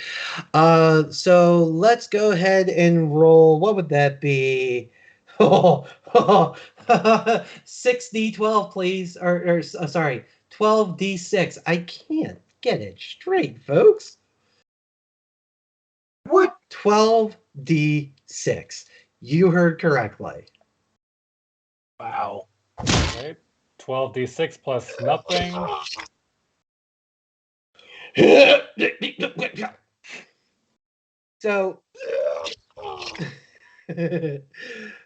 So let's go ahead and roll. What would that be? 6d12, please. Or sorry, 12d6. I can't get it straight, folks. What? 12d6. You heard correctly. Wow. Okay. 12d6 plus nothing.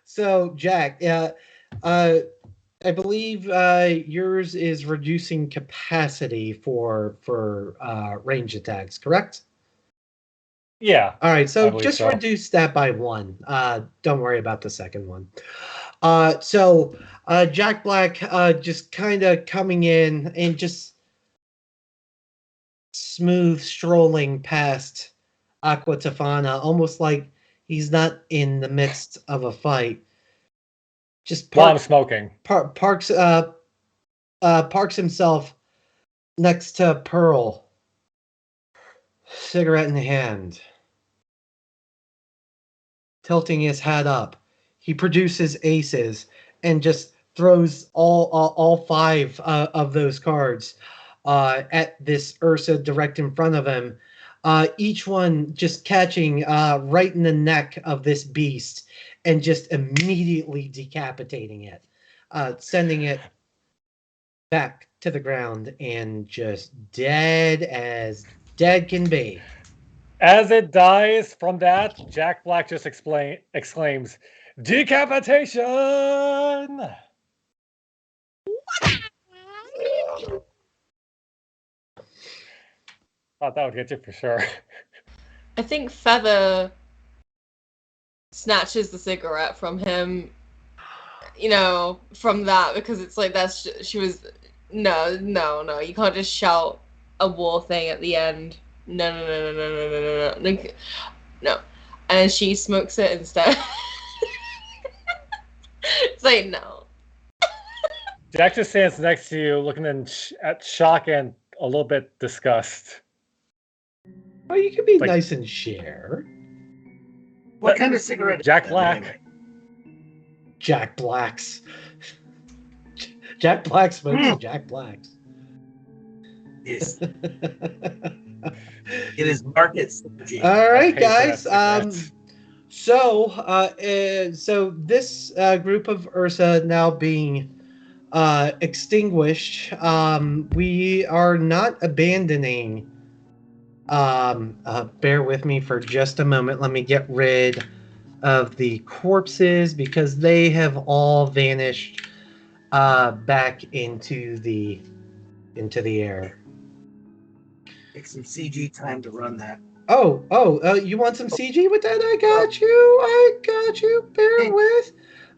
So Jack, I believe yours is reducing capacity for range attacks, correct? Yeah. All right, so just reduce that by 1. Don't worry about the second one. So Jack Black just kind of coming in and just smooth strolling past Aqua Tofana, almost like he's not in the midst of a fight. Just while I'm smoking. Parks himself next to Pearl, cigarette in hand. Tilting his hat up, he produces aces and just throws all 5 of those cards at this Ursa direct in front of him. Each one just catching right in the neck of this beast and just immediately decapitating it, sending it back to the ground and just dead as dead can be. As it dies from that, Jack Black just exclaims, "Decapitation!" Thought that would get you for sure. I think Feather snatches the cigarette from him, from that, because it's like she was no, you can't just shout a war thing at the end. No. And she smokes it instead. It's like, no. Jack just stands next to you, looking at shock and a little bit disgust. Oh, you can be nice and share. What kind of cigarette? Jack Black. Jack Blacks. Jack Black smokes Jack Blacks. Yes. It is market. All right, guys. So this group of Ursa now being extinguished, we are not abandoning. Bear with me for just a moment. Let me get rid of the corpses because they have all vanished back into the air. Take some CG time to run that. You want some CG with that? I got you. Bear with.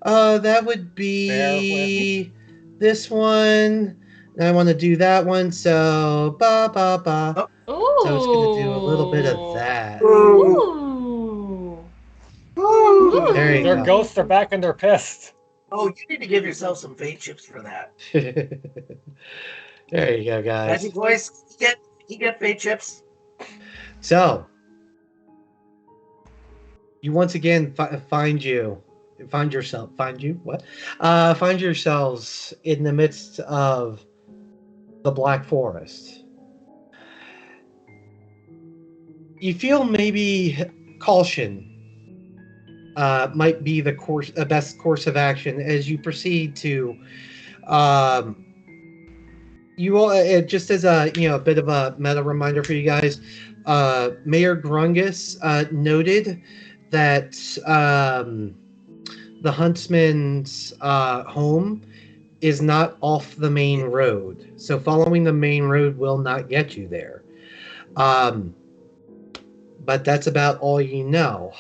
That would be this one. And I want to do that one. So ba. Ooh. So it's gonna do a little bit of that. Ooh. There you Their go. ghosts are back and they're pissed. Oh, you need to give yourself some fate chips for that. There you go, guys. Magic voice, you get fate chips. So you once again find yourselves in the midst of the Black Forest. You feel maybe caution might be the best course of action as you proceed to you all just as a bit of a meta reminder for you guys. Mayor Grungus noted that the huntsman's home is not off the main road, so following the main road will not get you there. But that's about all you know.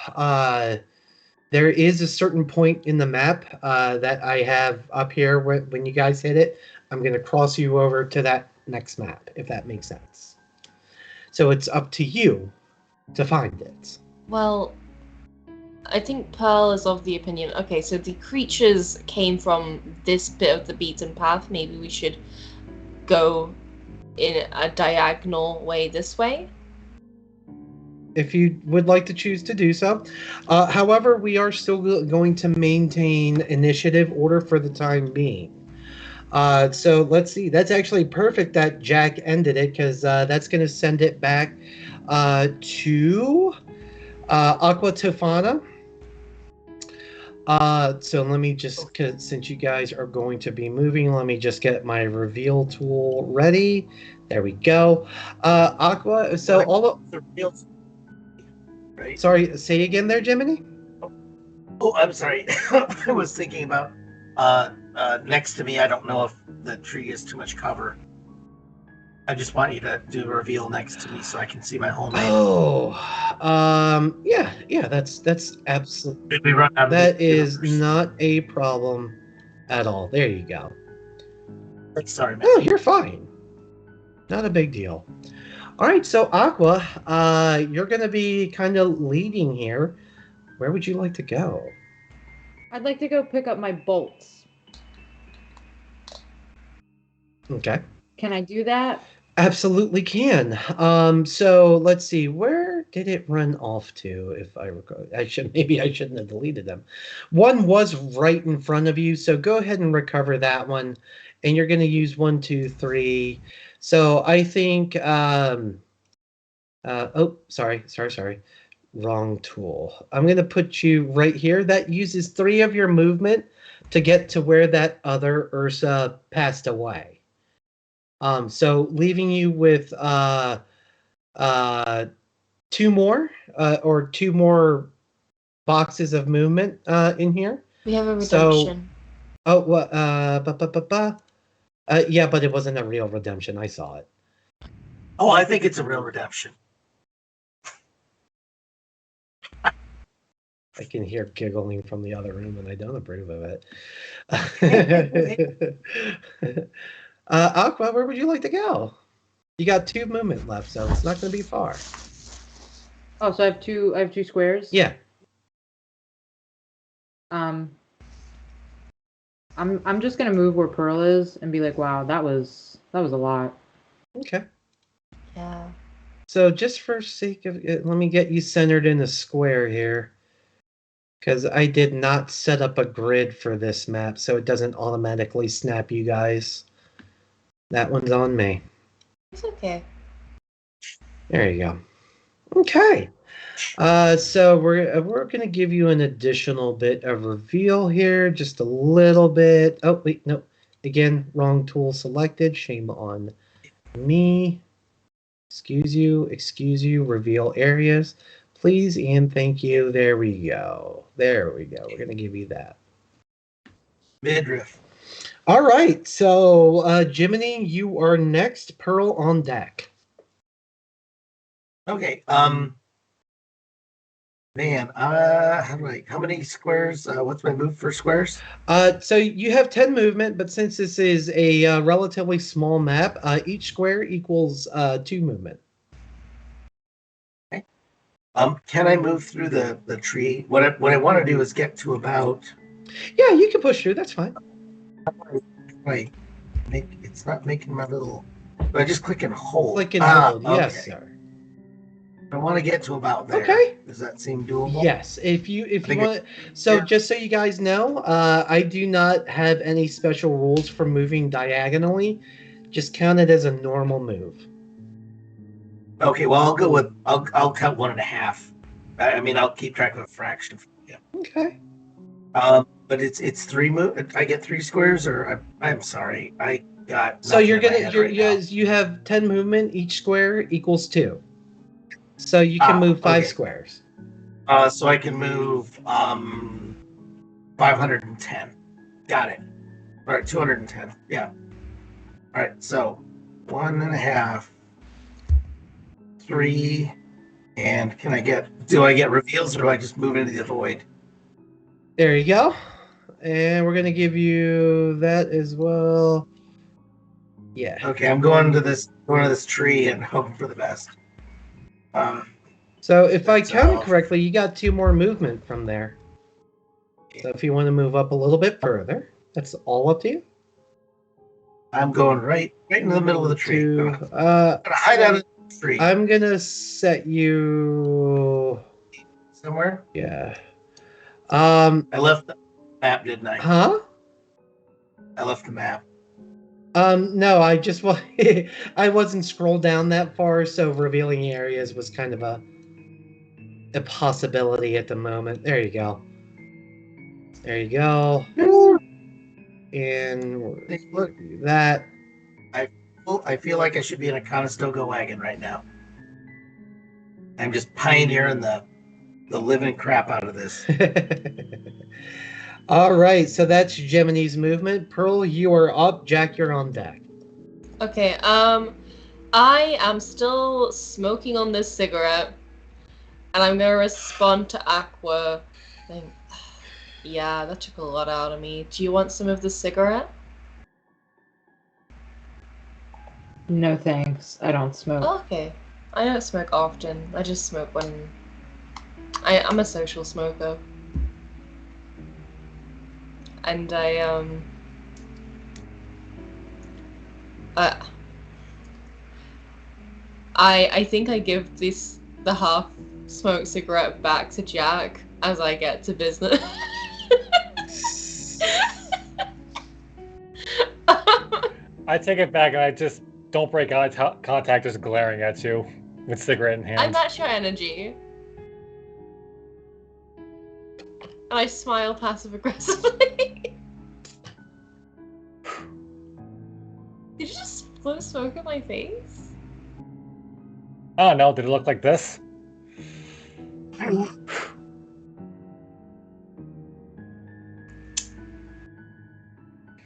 There is a certain point in the map that I have up here when you guys hit it. I'm going to cross you over to that next map, if that makes sense. So it's up to you to find it. Well, I think Pearl is of the opinion, okay, so the creatures came from this bit of the beaten path. Maybe we should go in a diagonal way this way. If you would like to choose to do so. However, we are still going to maintain initiative order for the time being. So let's see. That's actually perfect that Jack ended it, because that's going to send it back to Aqua Tofana. So let me just, since you guys are going to be moving, let me just get my reveal tool ready. There we go. Aqua, so all of the reveal. Right. Sorry, say again there, Jiminy? Oh, I'm sorry. I was thinking about next to me. I don't know if the tree is too much cover. I just want you to do a reveal next to me so I can see my whole name. Oh, yeah. That's absolutely. Did we run out of that is not a problem at all. There you go. Sorry, man. No, you're fine. Not a big deal. All right, so Aqua, you're going to be kind of leading here. Where would you like to go? I'd like to go pick up my bolts. Okay. Can I do that? Absolutely can. So let's see. Where did it run off to? If I recall, maybe I shouldn't have deleted them. One was right in front of you, so go ahead and recover that one. And you're going to use 1, 2, 3. So I think. Sorry. Wrong tool. I'm going to put you right here. That uses 3 of your movement to get to where that other Ursa passed away. So leaving you with 2 more or 2 more boxes of movement in here. We have a redemption. Yeah, but it wasn't a real redemption. I saw it. Oh, I think it's a real redemption. I can hear giggling from the other room, and I don't approve of it. Aqua, where would you like to go? You got 2 movement left, so it's not going to be far. Oh, so I have 2 squares? Yeah. I'm just gonna move where Pearl is and be like, wow, that was a lot. Okay. Yeah. So just for sake of it, let me get you centered in a square here. Because I did not set up a grid for this map, so it doesn't automatically snap you guys. That one's on me. It's okay. There you go. Okay. So we're gonna give you an additional bit of reveal here, just a little bit. Oh wait, no. Again, wrong tool selected. Shame on me. Excuse you. Reveal areas. Please and thank you. There we go. We're going to give you that. Midriff. All right. So, Jiminy, you are next. Pearl on deck. Okay. Man, how many squares? What's my move for squares? So you have 10 movement, but since this is a relatively small map, each square equals 2 movement. Okay. Can I move through the tree? What I want to do is get to about. Yeah, you can push through. That's fine. Wait, it's not making my little. I just click and hold. Click and hold. Okay. Yes, sir. I want to get to about there. Okay. Does that seem doable? Yes. If you want, just so you guys know, I do not have any special rules for moving diagonally. Just count it as a normal move. Okay. Well, I'll go with I'll count 1.5. I mean, I'll keep track of a fraction. Yeah. Okay. But it's 3 move. I get 3 squares, or I'm sorry, I got. So you have 10 movement. Each square equals 2. So you can move 5 squares. So I can move 510. Got it. All right, 210. Yeah. All right, so 1.5, 3, and do I get reveals, or do I just move into the void? There you go. And we're gonna give you that as well. Yeah. Okay, I'm going to this tree and hoping for the best. So if I counted correctly, you got 2 more movement from there. So if you want to move up a little bit further, that's all up to you. I'm going right in the middle of the tree. I'm gonna hide out of the tree. I'm gonna set you somewhere. Yeah. I left the map, didn't I? Huh? I left the map. No, I just I wasn't scrolled down that far, so revealing areas was kind of a possibility at the moment. There you go. There you go. And look that. I feel like I should be in a Conestoga wagon right now. I'm just pioneering the living crap out of this. All right, so that's Gemini's movement. Pearl, you are up. Jack, you're on deck. Okay, I am still smoking on this cigarette, and I'm gonna respond to Aqua. Yeah, that took a lot out of me. Do you want some of the cigarette? No thanks. I don't smoke. Oh, okay. I don't smoke often. I just smoke when... I'm a social smoker. And I think I give the half-smoked cigarette back to Jack as I get to business. I take it back and I just don't break eye contact, just glaring at you with cigarette in hand. I match your energy. And I smile passive-aggressively. Did you just blow smoke at my face? I don't know, did it look like this?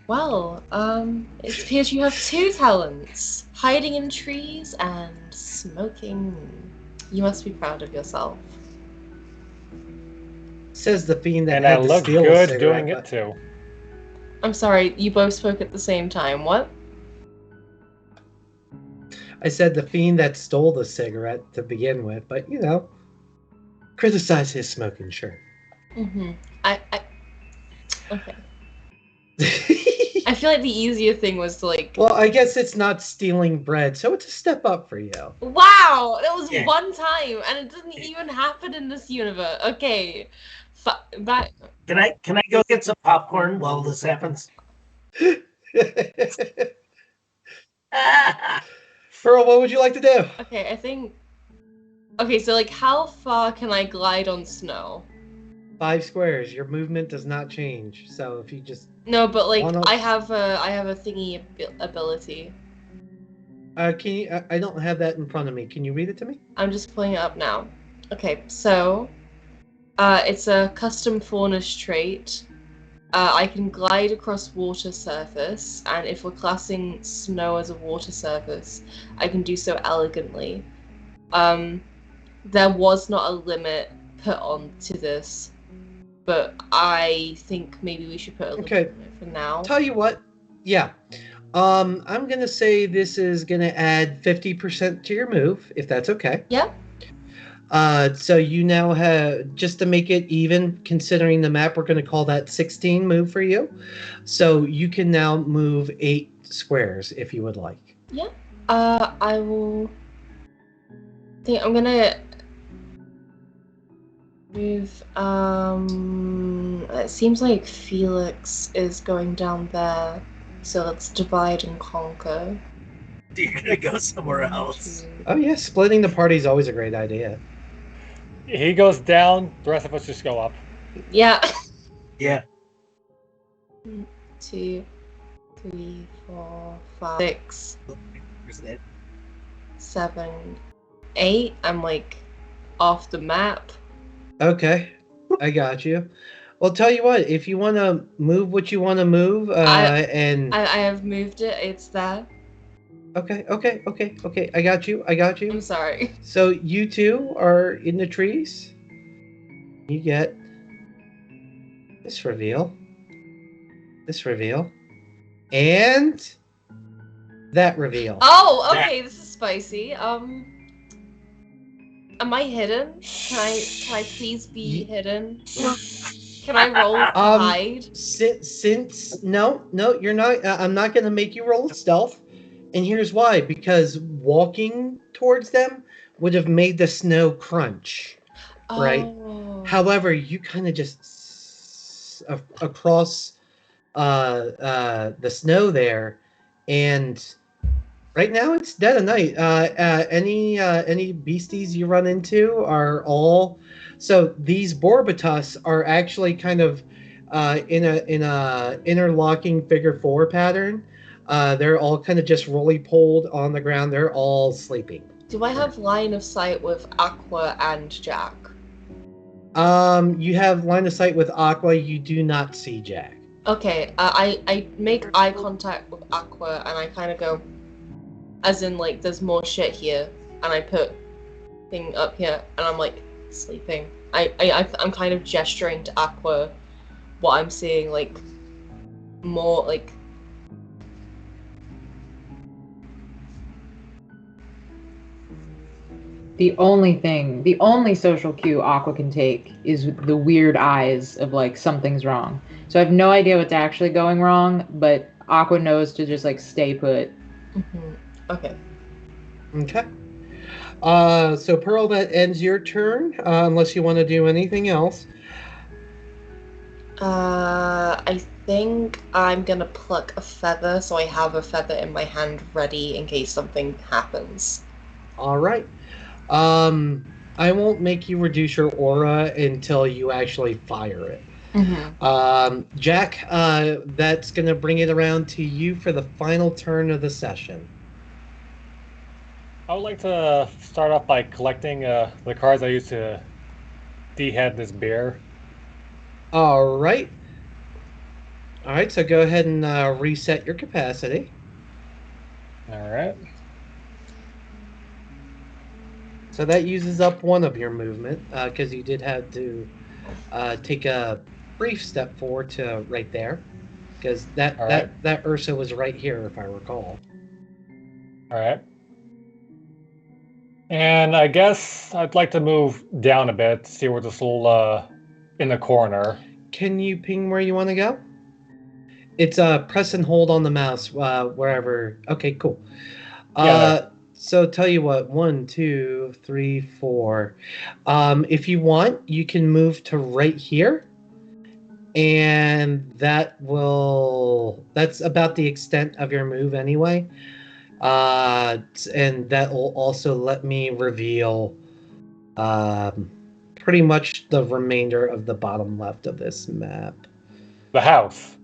Well, it appears you have 2 talents. Hiding in trees and smoking. You must be proud of yourself. Says the fiend that and had I to look steal good cigarette, doing but... it too. I'm sorry, you both spoke at the same time. What? I said the fiend that stole the cigarette to begin with, but you know, criticize his smoking, sure. Mm-hmm. Okay. I feel like the easier thing was to like... Well, I guess it's not stealing bread, so it's a step up for you. Wow! That was one time, and it doesn't even happen in this universe. Okay. Back... Can I go get some popcorn while this happens? Pearl, what would you like to do? Okay, I think... Okay, so like how far can I glide on snow? 5 squares. Your movement does not change. So if you just... No, but like I have a thingy ability. Can you, I don't have that in front of me. Can you read it to me? I'm just pulling it up now. Okay, so it's a custom faunus trait. I can glide across water surface, and if we're classing snow as a water surface, I can do so elegantly. there was not a limit put on to this, but I think maybe we should put a limit on it for now. Tell you what, yeah. I'm gonna say this is gonna add 50% to your move, if that's okay. Yeah. So you now have, just to make it even, considering the map, we're gonna call that 16 move for you. So you can now move 8 squares if you would like. Yeah. I will. Think I'm gonna move. It seems like Felix is going down there. So let's divide and conquer. You're gonna go somewhere else. Oh yeah, splitting the party is always a great idea. He goes down, the rest of us just go up. Yeah. Yeah. 1, 2, 3, 4, 5, 6, 7, 8. I'm like off the map. Okay, I got you. Well, tell you what, if you want to move what you want to move, I have moved it. It's there. Okay. I got you. I'm sorry. So you two are in the trees. You get this reveal, and that reveal. Oh, okay. This is spicy. Am I hidden? Can I please be hidden? Can I roll hide? Since no, you're not. I'm not going to make you roll stealth, and here's why: because walking towards them would have made the snow crunch, right? However, you kind of just across the snow there, and right now it's dead of night. Any beasties you run into are all. So these Borbatus are actually kind of in a interlocking figure 4 pattern. They're all kind of just roly-poled on the ground. They're all sleeping. Do I have line of sight with Aqua and Jack? You have line of sight with Aqua. You do not see Jack. Okay. I make eye contact with Aqua and I kind of go, as in like there's more shit here, and I put thing up here and I'm like sleeping. I'm kind of gesturing to Aqua what I'm seeing, like more like. The only social cue Aqua can take is the weird eyes of like something's wrong. So I have no idea what's actually going wrong, but Aqua knows to just like stay put. Mm-hmm. Okay. So Pearl, that ends your turn, unless you want to do anything else. I think I'm gonna pluck a feather, so I have a feather in my hand ready in case something happens. All right. I won't make you reduce your aura until you actually fire it. Mm-hmm. Jack, that's gonna bring it around to you for the final turn of the session. I would like to start off by collecting the cards I used to dehead this bear. All right, so go ahead and reset your capacity. All right. So that uses up one of your movement, because you did have to take a brief step forward to right there, because that Ursa was right here, if I recall. All right. And I guess I'd like to move down a bit to see where this little in the corner. Can you ping where you want to go? It's press and hold on the mouse wherever. Okay, cool. So tell you what, 1, 2, 3, 4. If you want, you can move to right here, and that's about the extent of your move anyway. And that will also let me reveal pretty much the remainder of the bottom left of this map. The house.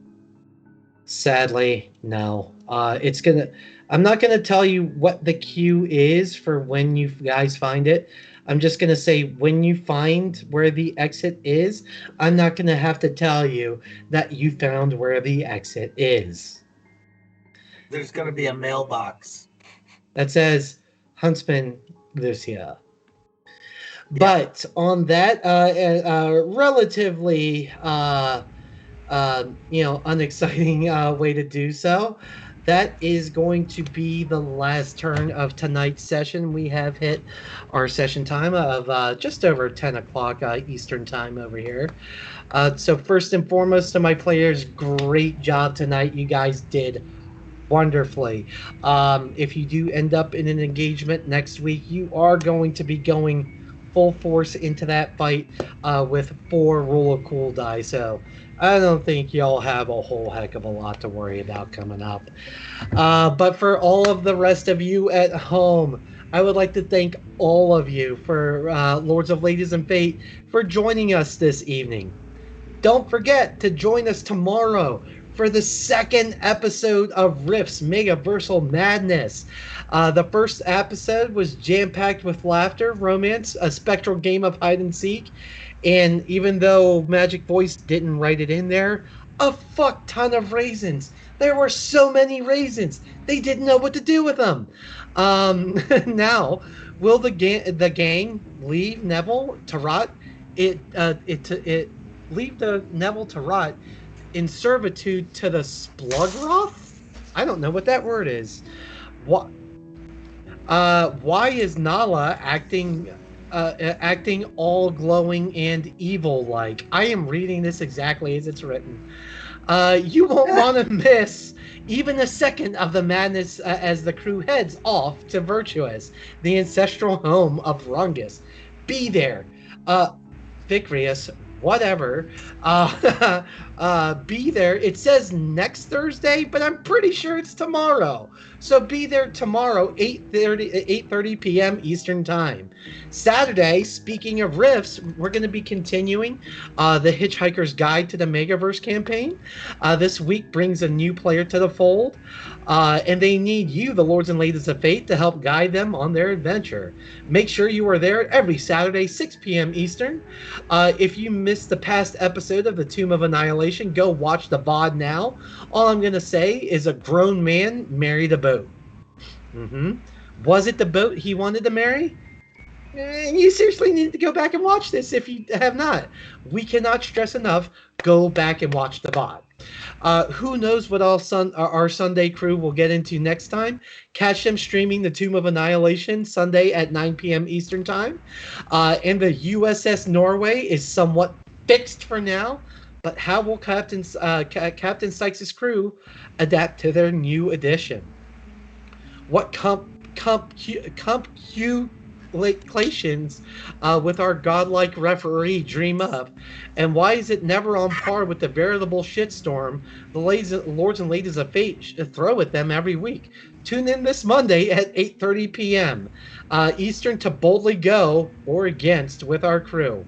Sadly, no. I'm not gonna tell you what the cue is for when you guys find it. I'm just gonna say when you find where the exit is, I'm not gonna have to tell you that you found where the exit is. There's gonna be a mailbox that says Huntsman lives here. But on that relatively unexciting way to do so, that is going to be the last turn of tonight's session. We have hit our session time of just over 10 o'clock Eastern time over here. So first and foremost to my players, great job tonight. You guys did wonderfully. If you do end up in an engagement next week, you are going to be going full force into that fight with 4 roll of cool die. So I don't think y'all have a whole heck of a lot to worry about coming up. But for all of the rest of you at home, I would like to thank all of you for Lords of Ladies and Fate for joining us this evening. Don't forget to join us tomorrow for the second episode of Rift's Megaversal Madness. The first episode was jam-packed with laughter, romance, a spectral game of hide and seek, and even though Magic Voice didn't write it in there, a fuck ton of raisins. There were so many raisins, they didn't know what to do with them. Now, will the gang leave Neville to rot? Leave the Neville to rot in servitude to the Spluggroth? I don't know what that word is. Why is Nala acting all glowing and evil-like? I am reading this exactly as it's written. You won't want to miss even a second of the madness as the crew heads off to Virtuous, the ancestral home of Rungus. Be there. Vicarious, whatever. Be there. It says next Thursday, but I'm pretty sure it's tomorrow. So be there tomorrow, 8:30 p.m. Eastern Time. Saturday, speaking of Rifts, we're going to be continuing the Hitchhiker's Guide to the Megaverse campaign. This week brings a new player to the fold, and they need you, the Lords and Ladies of Fate, to help guide them on their adventure. Make sure you are there every Saturday, 6 p.m. Eastern. If you missed the past episode of the Tomb of Annihilation, go watch the VOD now. All I'm going to say is a grown man married a boat. Was it the boat he wanted to marry? You seriously need to go back and watch this if you have not. We cannot stress enough, go back and watch the VOD. Who knows what our Sunday crew will get into next time. Catch them streaming the Tomb of Annihilation Sunday at 9 p.m. Eastern Time. And the USS Norway is somewhat fixed for now, but how will Captain Sykes' crew adapt to their new edition? What computations with our godlike referee dream up, and why is it never on par with the veritable shitstorm the Lords and Ladies of Fate throw at them every week? Tune in this Monday at 8:30 p.m. Eastern to boldly go or against with our crew.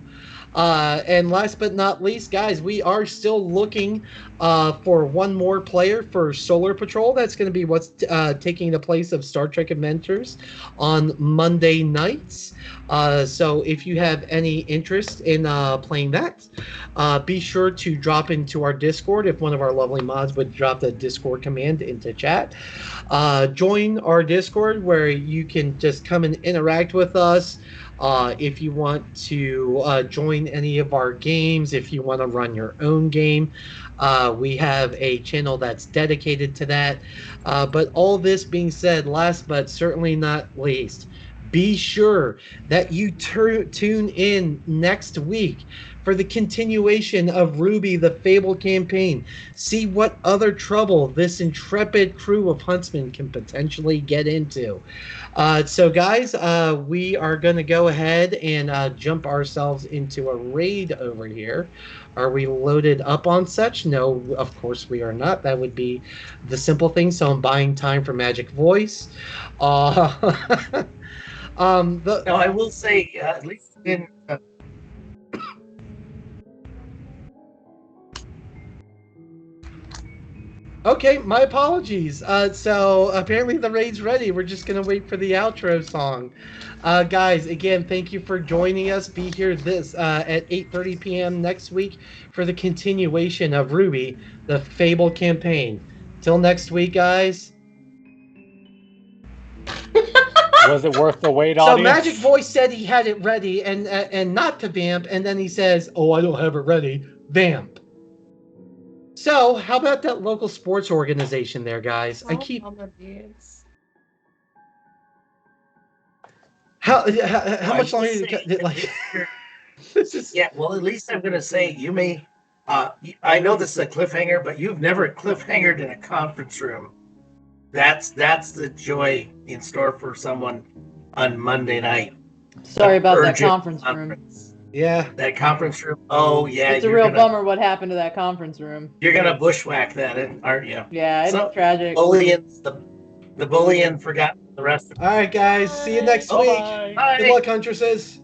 And last but not least, guys, we are still looking for one more player for Solar Patrol. That's going to be what's taking the place of Star Trek Adventures on Monday nights. So if you have any interest in playing that, be sure to drop into our Discord. If one of our lovely mods would drop the Discord command into chat. Join our Discord where you can just come and interact with us. If you want to join any of our games, if you want to run your own game, we have a channel that's dedicated to that. But all this being said, last but certainly not least, be sure that you tune in next week for the continuation of RWBY, the Fabled campaign. See what other trouble this intrepid crew of huntsmen can potentially get into. So guys, we are going to go ahead and jump ourselves into a raid over here. Are we loaded up on such? No, of course we are not. That would be the simple thing. So I'm buying time for Magic Voice. No, I will say, at least in... Okay, my apologies. So apparently the raid's ready. We're just going to wait for the outro song. Guys, again, thank you for joining us. Be here at 8:30 p.m. next week for the continuation of RWBY, the Fabled campaign. Till next week, guys. Was it worth the wait, So audience? Magic Voice said he had it ready and not to vamp, and then he says, "Oh, I don't have it ready. Vamp." So how about that local sports organization there, guys? How much longer like this is yeah, well, at least I'm gonna say you may I know this is a cliffhanger, but you've never cliffhangered in a conference room. That's the joy in store for someone on Monday night. Sorry about that conference room. Yeah. That conference room. Oh yeah. It's a real bummer what happened to that conference room. You're gonna bushwhack that, aren't you? Yeah, it's tragic. The bullion forgot the rest of it. All right, guys. See you next week. Bye. Good luck, Huntresses.